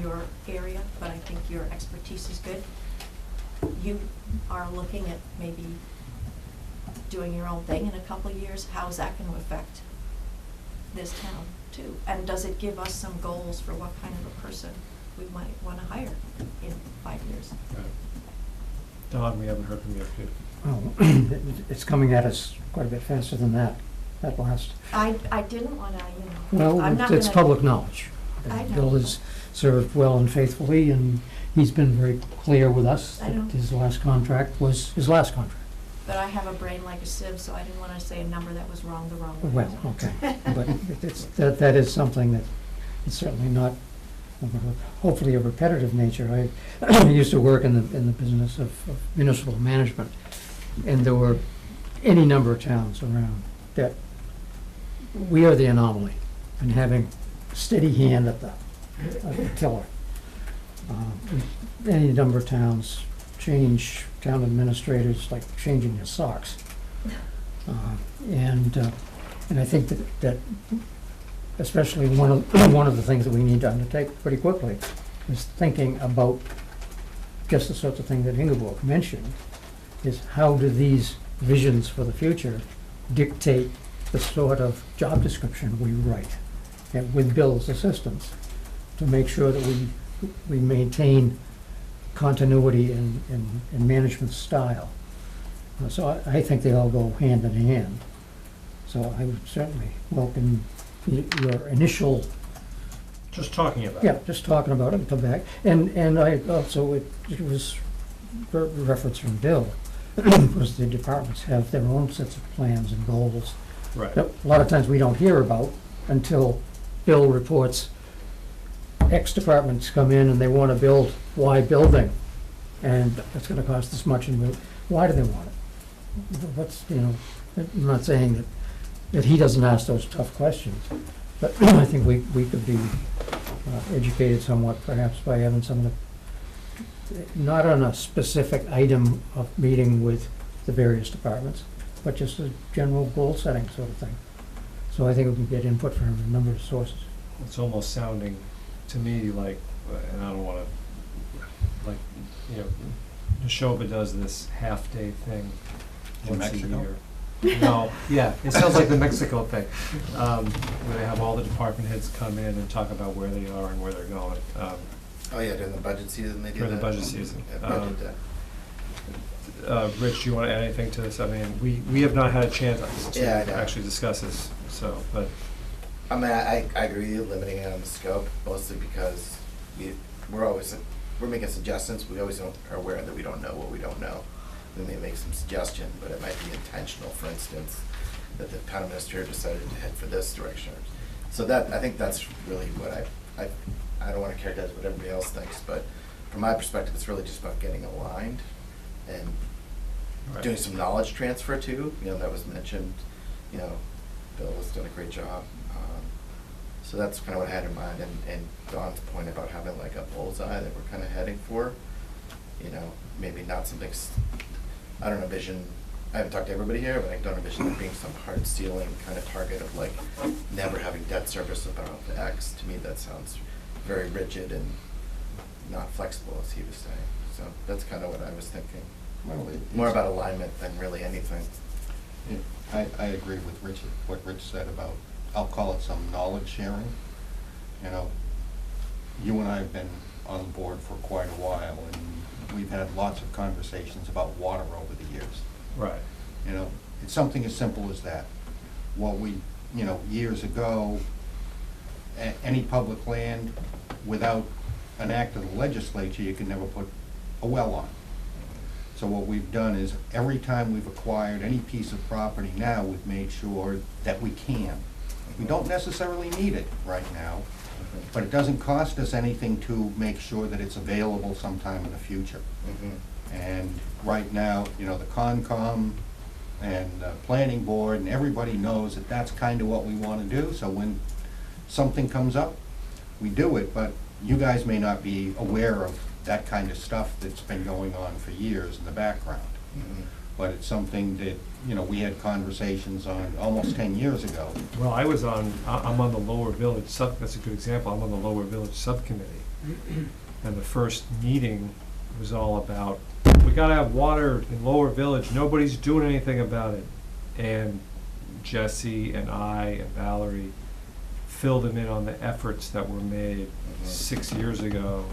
S4: your area, but I think your expertise is good. You are looking at maybe doing your own thing in a couple of years. How is that going to affect this town too? And does it give us some goals for what kind of a person we might want to hire in 5 years?
S2: Right. Don, we haven't heard from you yet.
S6: Well, it's coming at us quite a bit faster than that last.
S4: I didn't want to, you know. I'm
S6: Well,
S4: not
S6: it's
S4: gonna-
S6: public knowledge.
S4: I know.
S6: Bill has served well and faithfully, and he's been very clear with us
S4: I know.
S6: that his last contract was his last contract.
S4: But I have a brain like a sieve, so I didn't want to say a number that was wrong the wrong way.
S6: Well, okay, but that is something that is certainly not, hopefully, a repetitive nature. I used to work in the business of municipal management, and there were any number of towns around that we are the anomaly in having a steady hand at the tiller. Any number of towns change town administrators like changing your socks. And I think that especially one of the things that we need to undertake pretty quickly is thinking about just the sorts of thing that Ingeborg mentioned, is how do these visions for the future dictate the sort of job description we write, and with Bill's assistance, to make sure that we maintain continuity in management style. So I think they all go hand in hand. So I would certainly welcome your initial,
S2: Just talking about it.
S6: yeah, just talking about it and come back. And I also, it was reference from Bill, because the departments have their own sets of plans and goals
S2: Right.
S6: that a lot of times we don't hear about until Bill reports X departments come in and they want to build Y building, and it's going to cost this much, and why do they want it? What's, you know, I'm not saying that he doesn't ask those tough questions, but I think we could be educated somewhat perhaps by having some of not on a specific item of meeting with the various departments, but just a general goal setting sort of thing. So I think we can get input from a number of sources.
S2: It's almost sounding to me like, and I don't wanna, like, you know, Neshoba does this half-day thing
S8: In
S2: once a
S8: Mexico?
S2: year. No, yeah, it sounds like the Mexico thing, where they have all the department heads come in and talk about where they are and where they're going.
S11: Oh, yeah, during the budget season, they do that?
S2: During the budget season.
S11: Yeah, budget day.
S2: Rich, do you wanna add anything to this? I mean, we have not had a chance
S11: Yeah, I
S2: to
S11: know.
S2: actually discuss this, so, but,
S11: I mean, I agree with you limiting it on the scope, mostly because we're making suggestions, we always are aware that we don't know what we don't know. We may make some suggestion, but it might be intentional, for instance, that the town administrator decided to head for this direction. So that, I think that's really what I don't wanna characterize what everybody else thinks, but from my perspective, it's really just about getting aligned and
S2: right.
S11: doing some knowledge transfer too, that was mentioned, Bill has done a great job. So that's kind of what I had in mind, and Dawn's point about having like a bullseye that we're kind of heading for, maybe not something, I don't envision, I haven't talked to everybody here, but I don't envision there being some hard ceiling kind of target of like never having debt service about X. To me, that sounds very rigid and not flexible, as he was saying. So that's kind of what I was thinking.
S8: Well,
S11: More about alignment than really anything.
S8: I agree with what Rich said about, I'll call it some knowledge sharing. You and I have been on board for quite a while, and we've had lots of conversations about water over the years.
S2: Right.
S8: It's something as simple as that. What we, years ago, any public land, without an act of the legislature, you could never put a well on. So what we've done is, every time we've acquired any piece of property now, we've made sure that we can. We don't necessarily need it right now, but it doesn't cost us anything to make sure that it's available sometime in the future. And right now, the Concom and the Planning Board and everybody knows that that's kind of what we want to do. So when something comes up, we do it, but you guys may not be aware of that kind of stuff that's been going on for years in the background. But it's something that, we had conversations on almost 10 years ago.
S2: Well, I'm on the Lower Village that's a good example, I'm on the Lower Village Subcommittee. And the first meeting was all about, we gotta have water in Lower Village, nobody's doing anything about it. And Jesse and I and Valerie filled them in on the efforts that were made 6 years ago,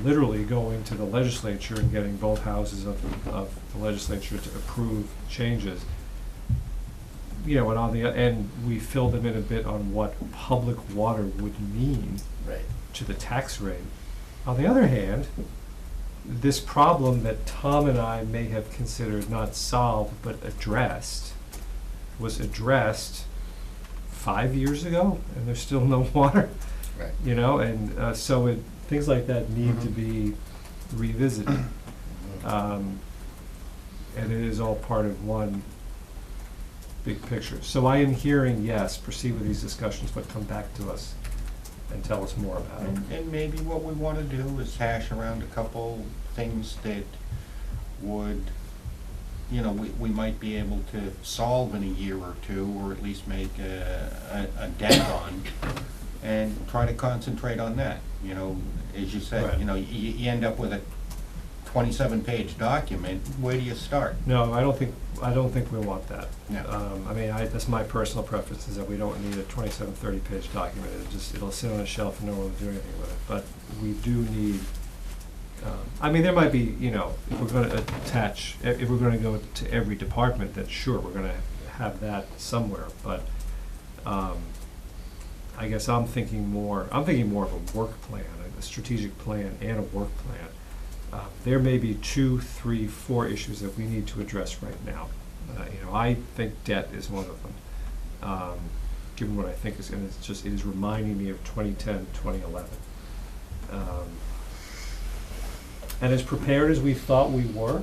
S2: literally going to the legislature and getting both houses of the legislature to approve changes. And on the end, we filled them in a bit on what public water would mean
S11: Right.
S2: to the tax rate. On the other hand, this problem that Tom and I may have considered not solved but addressed was addressed 5 years ago, and there's still no water.
S11: Right.
S2: So things like that need to be revisited. And it is all part of one big picture. So I am hearing, yes, proceed with these discussions, but come back to us and tell us more about it.
S8: And maybe what we want to do is hash around a couple things that would, we might be able to solve in a year or two, or at least make a dent on, and try to concentrate on that. As you said,
S2: Right.
S8: you end up with a 27-page document. Where do you start?
S2: No, I don't think we want that.
S8: No.
S2: That's my personal preference, is that we don't need a 27, 30-page document. It'll sit on a shelf and no one will do anything with it. But we do need, there might be, if we're gonna if we're gonna go to every department, then sure, we're gonna have that somewhere. But, I guess I'm thinking more of a work plan, a strategic plan and a work plan. There may be 2, 3, 4 issues that we need to address right now. I think debt is one of them, given what I think is, and it is reminding me of 2010, 2011. And as prepared as we thought we were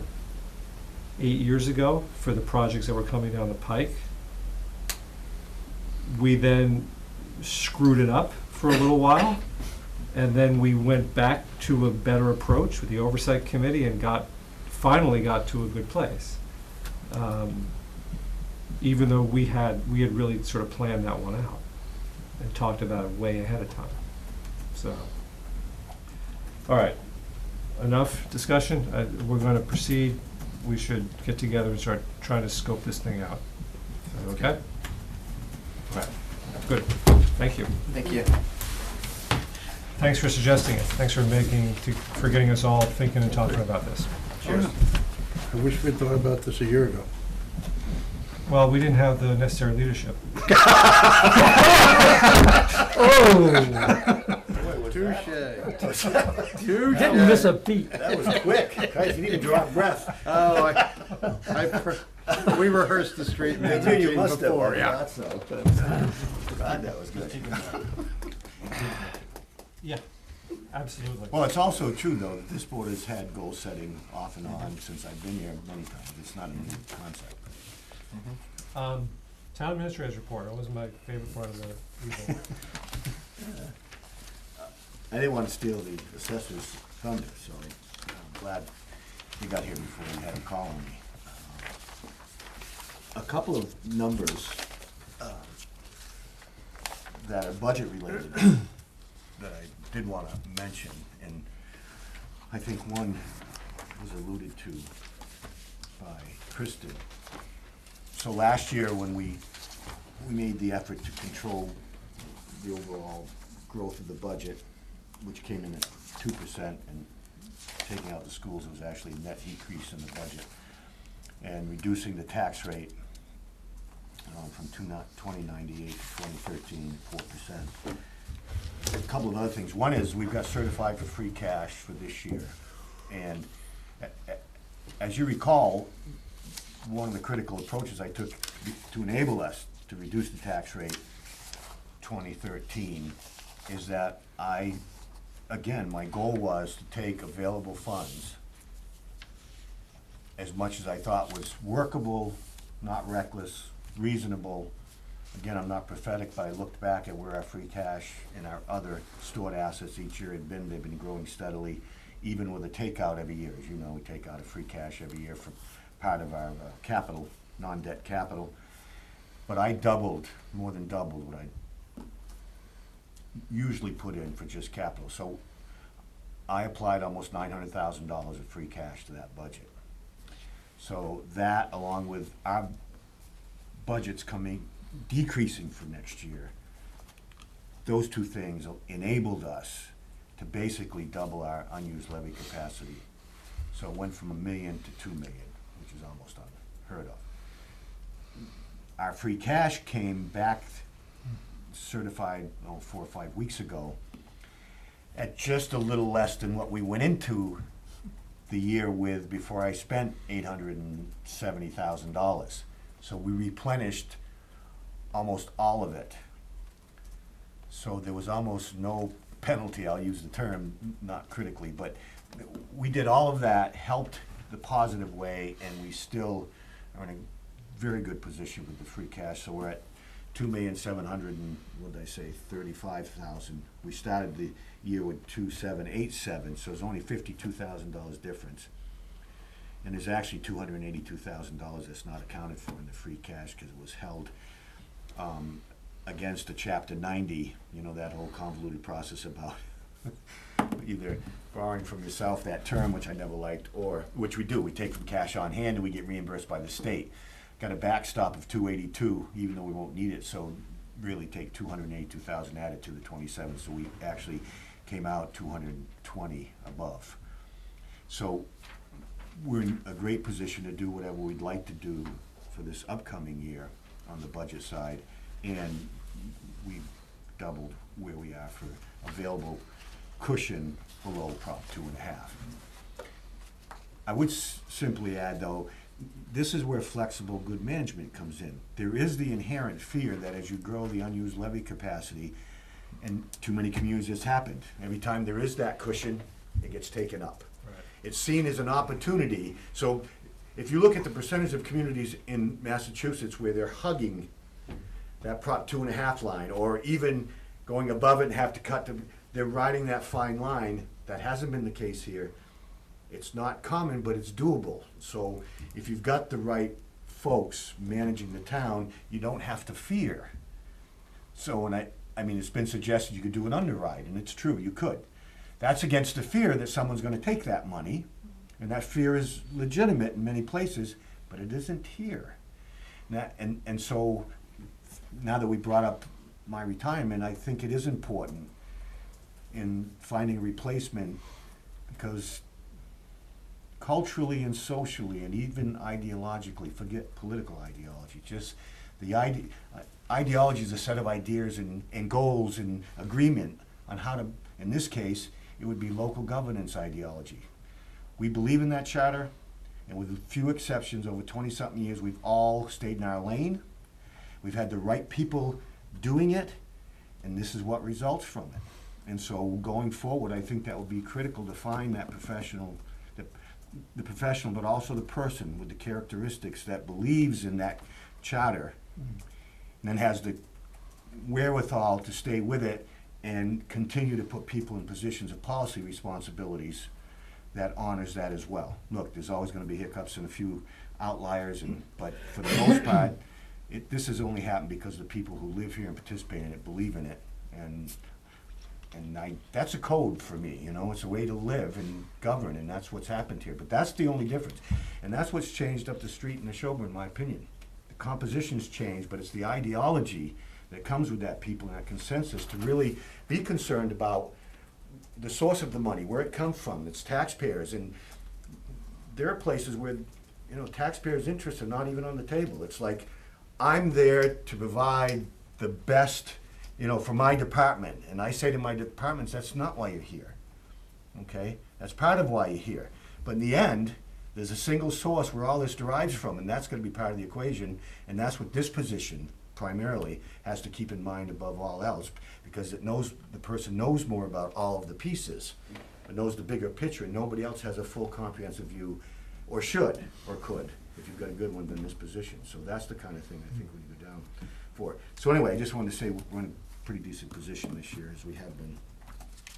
S2: 8 years ago for the projects that were coming down the pike, we then screwed it up for a little while, And then we went back to a better approach with the oversight committee and finally got to a good place. Even though we had really sort of planned that one out and talked about it way ahead of time. So, all right, enough discussion. We're going to proceed. We should get together and start trying to scope this thing out. Okay? All right, good. Thank you.
S11: Thank you.
S2: Thanks for suggesting it. Thanks for getting us all thinking and talking about this.
S1: Cheers. I wish we'd thought about this a year ago.
S2: Well, we didn't have the necessary leadership.
S1: Touche.
S6: Didn't miss a beat.
S5: That was quick. Guys, you need to draw a breath.
S1: Oh, we rehearsed the street
S5: I
S1: meeting
S5: knew you must have.
S1: before,
S5: I
S1: yeah.
S5: thought so, but God, that was good.
S2: Yeah, absolutely.
S5: Well, it's also true, though, that this board has had goal setting off and on since I've been here many times. It's not a new concept.
S2: Town administrator's report, that was my favorite part of the evening.
S5: I didn't want to steal the assessor's thunder, so I'm glad you got here before you had him call on me. A couple of numbers that are budget related that I did want to mention, and I think one was alluded to by Kristen. So last year, when we made the effort to control the overall growth of the budget, which came in at 2%, and taking out the schools, it was actually a net decrease in the budget, and reducing the tax rate from 2098 to 2013, 4%. A couple of other things. One is we've got certified for free cash for this year, and as you recall, one of the critical approaches I took to enable us to reduce the tax rate 2013 is that again, my goal was to take available funds, as much as I thought was workable, not reckless, reasonable. Again, I'm not prophetic, but I looked back at where our free cash and our other stored assets each year had been. They've been growing steadily, even with a takeout every year. As you know, we take out a free cash every year for part of our capital, non-debt capital. But I more than doubled what I usually put in for just capital. So I applied almost $900,000 of free cash to that budget. So that, along with our budgets decreasing for next year, those two things enabled us to basically double our unused levy capacity. So it went from $1 million to $2 million, which is almost unheard of. Our free cash came back certified 4 or 5 weeks ago at just a little less than what we went into the year with before I spent $870,000. So we replenished almost all of it. So there was almost no penalty, I'll use the term, not critically, but we did all of that, helped the positive way, and we still are in a very good position with the free cash. So we're at $2,735,000. We started the year with 2,787, so there's only $52,000 difference. And there's actually $282,000 that's not accounted for in the free cash because it was held against a Chapter 90, that whole convoluted process about either borrowing from yourself that term, which I never liked, or, which we do, we take from cash on hand and we get reimbursed by the state. Got a backstop of 282, even though we won't need it, so really take 282,000 added to the 27, so we actually came out 220 above. So we're in a great position to do whatever we'd like to do for this upcoming year on the budget side, and we've doubled where we are for available cushion below Prop 2.5. I would simply add, though, this is where flexible good management comes in. There is the inherent fear that as you grow the unused levy capacity, and too many communities it's happened, every time there is that cushion, it gets taken up.
S2: Right.
S5: It's seen as an opportunity. So if you look at the percentage of communities in Massachusetts where they're hugging that Prop 2.5 line, or even going above it and have to cut to, they're riding that fine line. That hasn't been the case here. It's not common, but it's doable. So if you've got the right folks managing the town, you don't have to fear. So, and I mean, it's been suggested you could do an underride, and it's true, you could. That's against the fear that someone's gonna take that money, and that fear is legitimate in many places, but it isn't here. And so, now that we brought up my retirement, I think it is important in finding a replacement, because culturally and socially and even ideologically, forget political ideology, just the ideology is a set of ideas and goals and agreement on how to, in this case, it would be local governance ideology. We believe in that charter, and with a few exceptions, over 20-something years, we've all stayed in our lane. We've had the right people doing it, and this is what results from it. And so going forward, I think that will be critical to find that professional, the professional, but also the person with the characteristics that believes in that charter, and then has the wherewithal to stay with it and continue to put people in positions of policy responsibilities that honors that as well. Look, there's always gonna be hiccups and a few outliers, but for the most part, this has only happened because the people who live here and participate in it believe in it, and that's a code for me, you know, it's a way to live and govern, and that's what's happened here. But that's the only difference, and that's what's changed up the street in Neshoba, in my opinion. The composition's changed, but it's the ideology that comes with that people and that consensus to really be concerned about the source of the money, where it comes from. It's taxpayers, and there are places where, you know, taxpayers' interests are not even on the table. It's like, I'm there to provide the best, you know, for my department, and I say to my departments, that's not why you're here, okay? That's part of why you're here. But in the end, there's a single source where all this derives from, and that's gonna be part of the equation, and that's what this position primarily has to keep in mind above all else, because it knows, the person knows more about all of the pieces, and knows the bigger picture, and nobody else has a full comprehensive view, or should, or could, if you've got a good one in this position. So that's the kind of thing I think we go down for. So anyway, I just wanted to say we're in a pretty decent position this year, as we have been,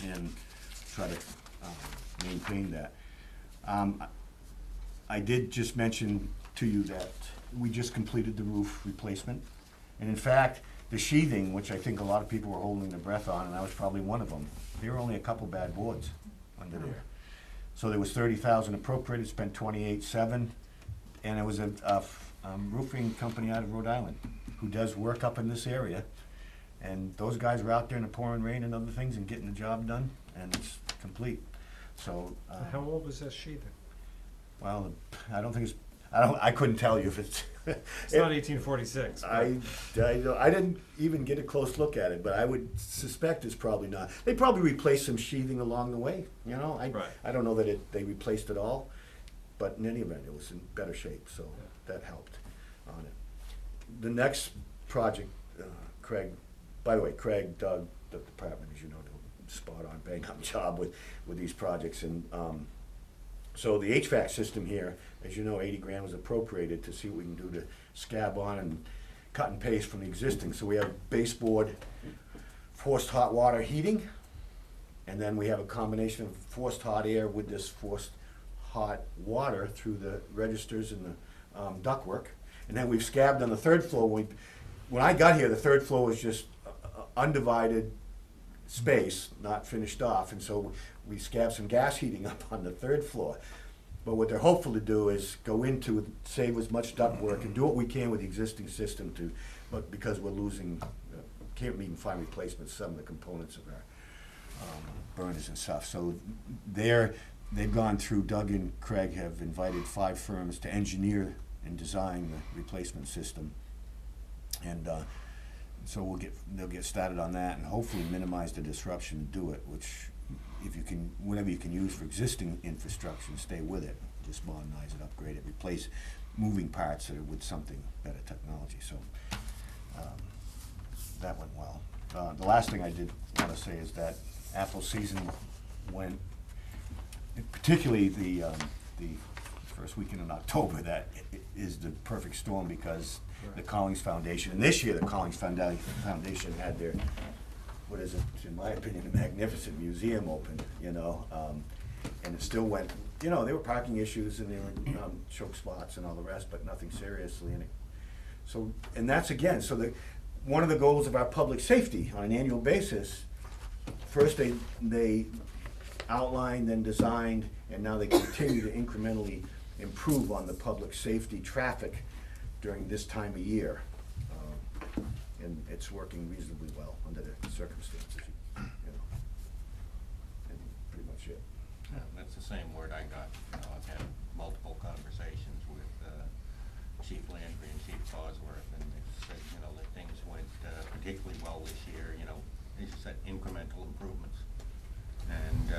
S5: and try to maintain that. I did just mention to you that we just completed the roof replacement. And in fact, the sheathing, which I think a lot of people were holding their breath on, and I was probably one of them, there were only a couple bad boards under there. So there was 30,000 appropriated, spent 28.7, and it was a roofing company out of Rhode Island who does work up in this area. And those guys were out there in the pouring rain and other things and getting the job done, and it's complete. So.
S2: How old was that sheathing?
S5: Well, I don't think it's, I couldn't tell you if it's.
S2: It's not 1846.
S5: I didn't even get a close look at it, but I would suspect it's probably not. They probably replaced some sheathing along the way, you know?
S2: Right.
S5: I don't know that they replaced it all, but in any event, it was in better shape, so that helped on it. The next project, Craig, by the way, Craig, Doug, the department, as you know, do a spot-on, bang-up job with these projects, and so the HVAC system here, as you know, 80 grand was appropriated to see what we can do to scab on and cut and paste from the existing. So we have baseboard forced hot water heating, and then we have a combination of forced hot air with this forced hot water through the registers and the ductwork. And then we've scabbed on the third floor. When I got here, the third floor was just undivided space, not finished off, and so we scabbed some gas heating up on the third floor. But what they're hopeful to do is go into, save as much ductwork and do what we can with the existing system to, but because we're losing, can't even find replacements, some of the components of our burners and stuff. So they've gone through, Doug and Craig have invited 5 firms to engineer and design the replacement system. And so they'll get started on that and hopefully minimize the disruption and do it, which whatever you can use for existing infrastructure, stay with it, just modernize it, upgrade it, replace moving parts that are with something better technology. So that went well. The last thing I did want to say is that apple season went, particularly the first weekend in October, that is the perfect storm because the Collings Foundation, and this year the Collings Foundation had their what is, in my opinion, a magnificent museum opened, you know, and it still went, you know, there were parking issues and there were choke spots and all the rest, but nothing seriously. So, and that's again, so one of the goals of our public safety on an annual basis, first they outlined, then designed, and now they continue to incrementally improve on the public safety traffic during this time of year. And it's working reasonably well under the circumstances, you know. And pretty much it.
S8: Yeah, that's the same word I got. You know, I've had multiple conversations with Chief Landry and Chief Bosworth, and they've said, you know, that things went particularly well this year, you know, as you said, incremental improvements. And,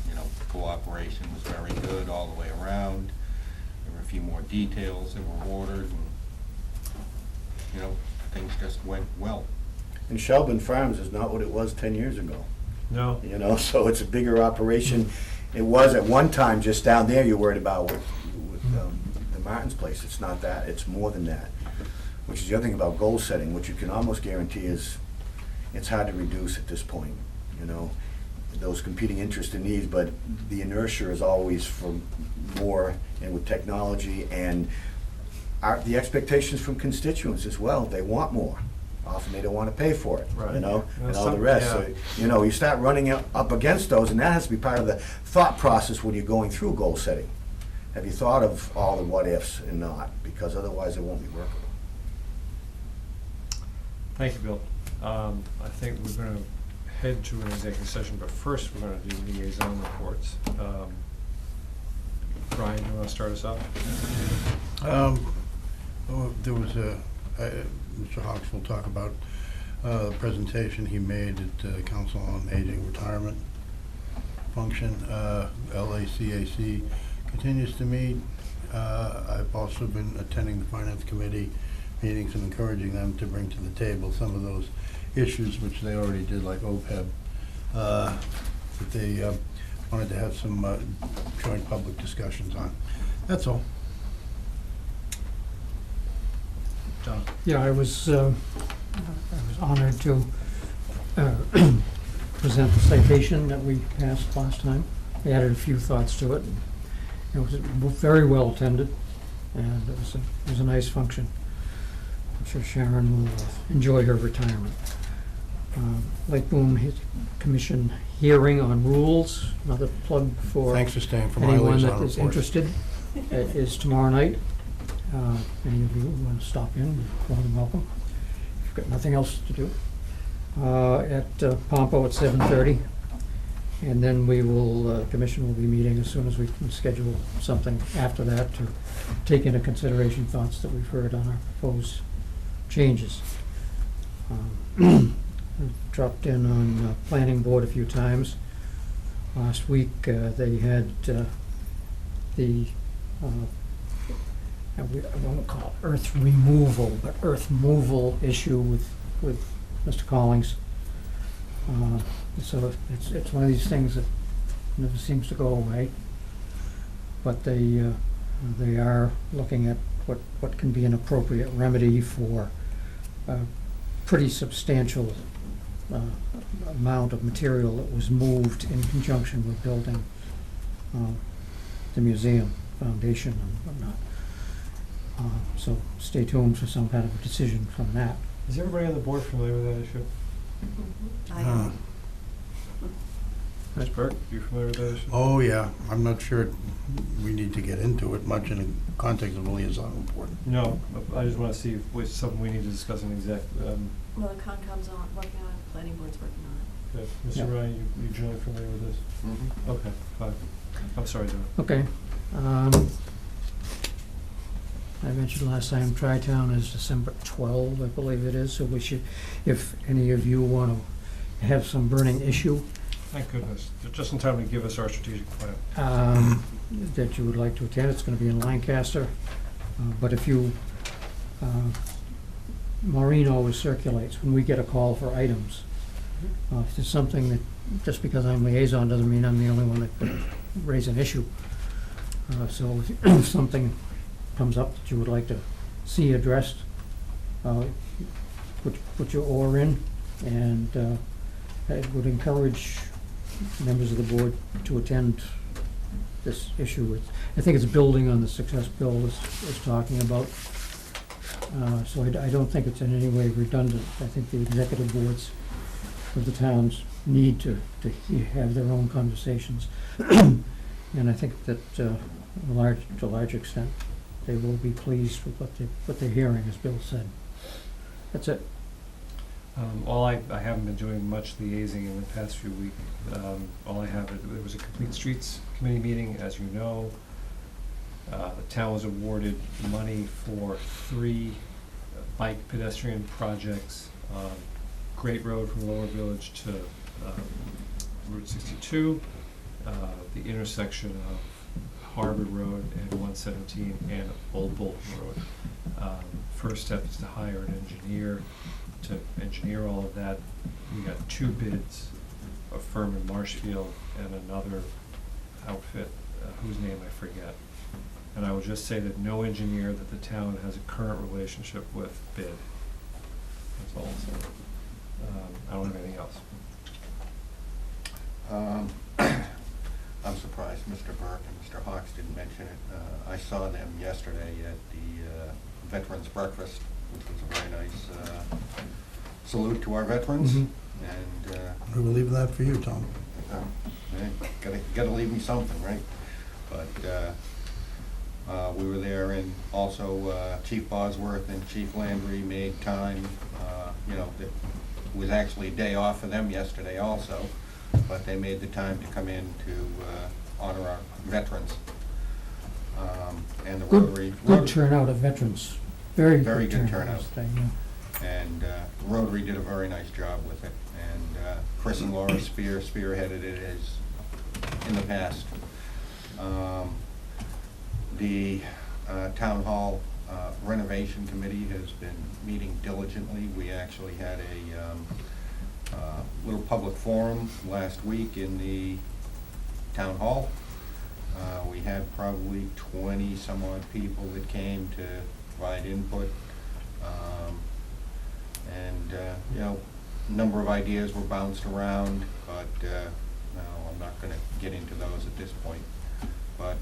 S8: you know, cooperation was very good all the way around. There were a few more details that were ordered, and, you know, things just went well.
S5: And Shelburne Farms is not what it was 10 years ago.
S2: No.
S5: You know, so it's a bigger operation. It was at one time just down there you're worried about with the Martin's place. It's not that, it's more than that. Which is the other thing about goal setting, which you can almost guarantee is, it's hard to reduce at this point, you know, those competing interests and needs, but the inertia is always for more, and with technology and the expectations from constituents as well, they want more. Often they don't want to pay for it,
S2: Right.
S5: you know,
S2: Yeah,
S5: and all the
S2: some-
S5: rest.
S2: yeah.
S5: So, you know, you start running up against those, and that has to be part of the thought process when you're going through goal setting. Have you thought of all the what-ifs and not? Because otherwise it won't be workable.
S2: Thank you, Bill. I think we're gonna head to an executive session, but first we're gonna do liaison reports. Brian, do you wanna start us off?
S1: There was Mr. Hawks will talk about the presentation he made at the Council on Aging Retirement Function. LACAC continues to meet. I've also been attending the Finance Committee meetings and encouraging them to bring to the table some of those issues which they already did, like OPEB, that they wanted to have some joint public discussions on. That's all.
S2: John?
S6: Yeah, I was honored to present the citation that we passed last time. I added a few thoughts to it. It was very well attended, and it was a nice function. I'm sure Sharon will enjoy her retirement. Lake Boone Commission hearing on rules, another plug for
S1: Thanks for staying for my
S6: anyone
S1: liaison
S6: that is
S1: report.
S6: interested. It is tomorrow night. Any of you who want to stop in, you're more than welcome. If you've got nothing else to do. At Pompo at 7:30. And then we will, Commission will be meeting as soon as we can schedule something after that to take into consideration thoughts that we've heard on our proposed changes. I've dropped in on Planning Board a few times. Last week, they had I won't call it earth removal, but earth moval issue with Mr. Collings. So it's one of these things that never seems to go away. But they are looking at what can be an appropriate remedy for a pretty substantial amount of material that was moved in conjunction with building the museum foundation and whatnot. So stay tuned for some kind of a decision from that.
S2: Is everybody on the board familiar with that issue?
S4: I am.
S2: Ms. Burke, you familiar with that issue?
S1: Oh, yeah. I'm not sure we need to get into it much in the context of a liaison report.
S2: No, I just wanna see if it's something we need to discuss in exec.
S4: Well, the Concom's working on it, planning board's working on it.
S2: Okay.
S6: Yeah.
S2: Mr. Ryan, you generally familiar with this?
S8: Mm-hmm.
S2: Okay, fine. I'm sorry, John.
S6: Okay. I mentioned last time, Tri-Town is December 12, I believe it is, so we should, if any of you want to have some burning issue
S2: Thank goodness. Just in time to give us our strategic plan.
S6: that you would like to attend, it's going to be in Lancaster. But if you, Maureen always circulates when we get a call for items. If there's something that, just because I'm liaison doesn't mean I'm the only one that could raise an issue. So if something comes up that you would like to see addressed, put your oar in, and I would encourage members of the board to attend this issue. I think it's building on the success Bill was talking about. So I don't think it's in any way redundant. I think the executive boards of the towns need to have their own conversations. And I think that to a large extent, they will be pleased with what they're hearing, as Bill said. That's it.
S2: I haven't been doing much liaising in the past few weeks. All I have, there was a Complete Streets Committee meeting, as you know. The town was awarded money for 3 bike pedestrian projects. Great Road from Lower Village to Route 62, the intersection of Harbor Road and 117 and Old Bolton Road. First step is to hire an engineer to engineer all of that. We got 2 bids, a firm in Marshfield and another outfit whose name I forget. And I will just say that no engineer that the town has a current relationship with bid. That's all I'll say. I don't have anything else.
S8: I'm surprised Mr. Burke and Mr. Hawks didn't mention it. I saw them yesterday at the Veterans Breakfast, which was a very nice salute to our veterans.
S1: Mhm.
S8: And
S1: We were leaving that for you, Tom.
S8: gotta leave me something, right? But we were there, and also Chief Bosworth and Chief Landry made time. It was actually a day off for them yesterday also, but they made the time to come in to honor our veterans. And the Rotary.
S6: Good turnout of veterans. Very
S8: Very good
S6: good
S8: turnout.
S6: this thing, yeah.
S8: And Rotary did a very nice job with it. And Chris and Laura spearheaded it as in the past. The Town Hall Renovation Committee has been meeting diligently. We actually had a little public forum last week in the Town Hall. We had probably 20 some odd people that came to provide input. A number of ideas were bounced around, but no, I'm not going to get into those at this point. But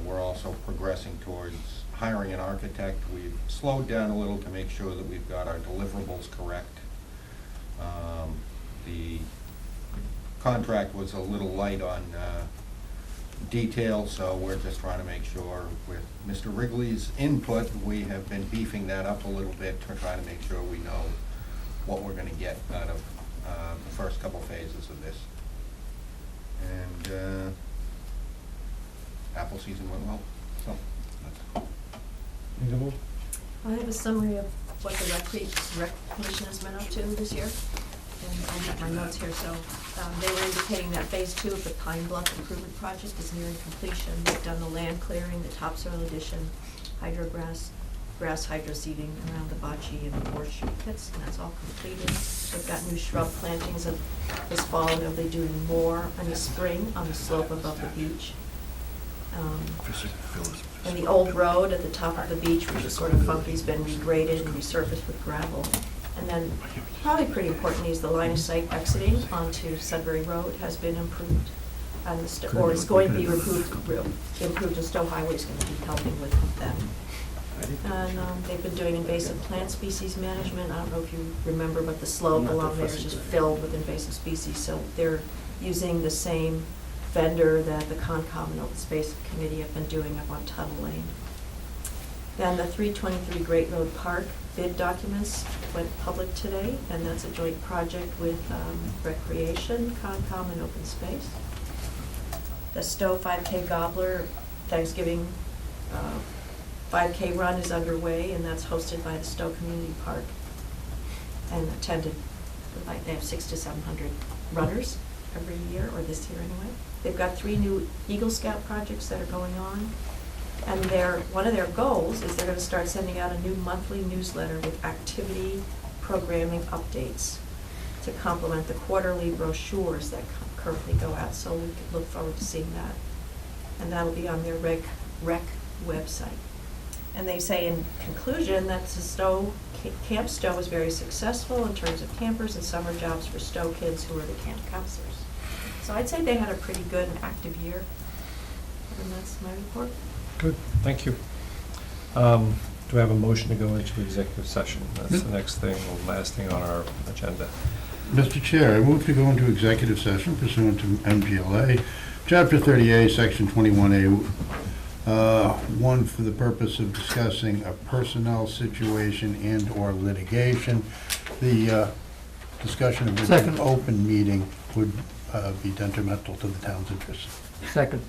S8: we're also progressing towards hiring an architect. We've slowed down a little to make sure that we've got our deliverables correct. The contract was a little light on detail, so we're just trying to make sure with Mr. Wrigley's input, we have been beefing that up a little bit to try to make sure we know what we're gonna get out of the first couple phases of this. And apple season went well, so that's.
S2: Reasonable?
S4: I have a summary of what the rec commission has been up to this year, and I have my notes here. So they were indicating that phase 2 of the Pine Bluff Improvement Project is nearing completion. They've done the land clearing, the topsoil addition, grass hydro seeding around the bocce and the porch pits, and that's all completed. They've got new shrub plantings this fall, and they'll be doing more in the spring on the slope above the beach. And the old road at the top of the beach, which is sort of funky, has been regraded and resurfaced with gravel. And then, probably pretty importantly, is the line of sight exiting onto Sudbury Road has been improved. And or is going to be improved, and Stowe Highway is going to be helping with them. And they've been doing invasive plant species management. I don't know if you remember, but the slope along there is just filled with invasive species. So they're using the same vendor that the Concom and Open Space Committee have been doing up on Tuttle Lane. Then the 323 Great Road Park bid documents went public today, and that's a joint project with Recreation, Concom, and Open Space. The Stowe 5K Gobbler Thanksgiving 5K run is underway, and that's hosted by the Stowe Community Park and attended, they have 600 to 700 runners every year, or this year anyway. They've got 3 new Eagle Scout projects that are going on, and one of their goals is they're going to start sending out a new monthly newsletter with activity programming updates to complement the quarterly brochures that currently go out, so we can look forward to seeing that. And that'll be on their rec website. And they say in conclusion that the Camp Stowe was very successful in terms of campers and summer jobs for Stowe kids who were the camp counselors. So I'd say they had a pretty good and active year. And that's my report.
S2: Good, thank you. Do I have a motion to go into executive session? That's the next thing, or last thing on our agenda.
S1: Mr. Chair, I move to go into executive session pursuant to MGLA, Chapter 38, Section 21A, 1, for the purpose of discussing a personnel situation and/or litigation. The discussion of which an
S6: Second.
S1: open meeting would be detrimental to the town's interests.
S6: Second.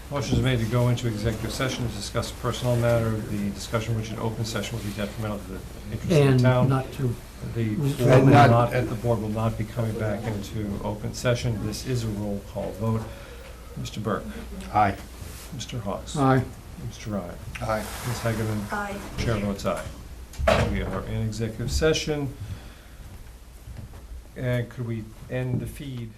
S2: Motion is made to go into executive session to discuss a personnel matter. The discussion which in open session will be detrimental to the interest of
S6: And
S2: the town.
S6: not to,
S2: The
S6: And
S2: board will
S1: not-
S2: not, the board will not be coming back into open session. This is a roll call vote. Mr. Burke,
S1: Aye.
S2: Mr. Hawes,
S6: aye.
S2: Mr. Ryan,
S8: Aye.
S2: Ms. Hageman,
S4: Aye.
S2: Chair votes aye. We are in executive session. And could we end the feed?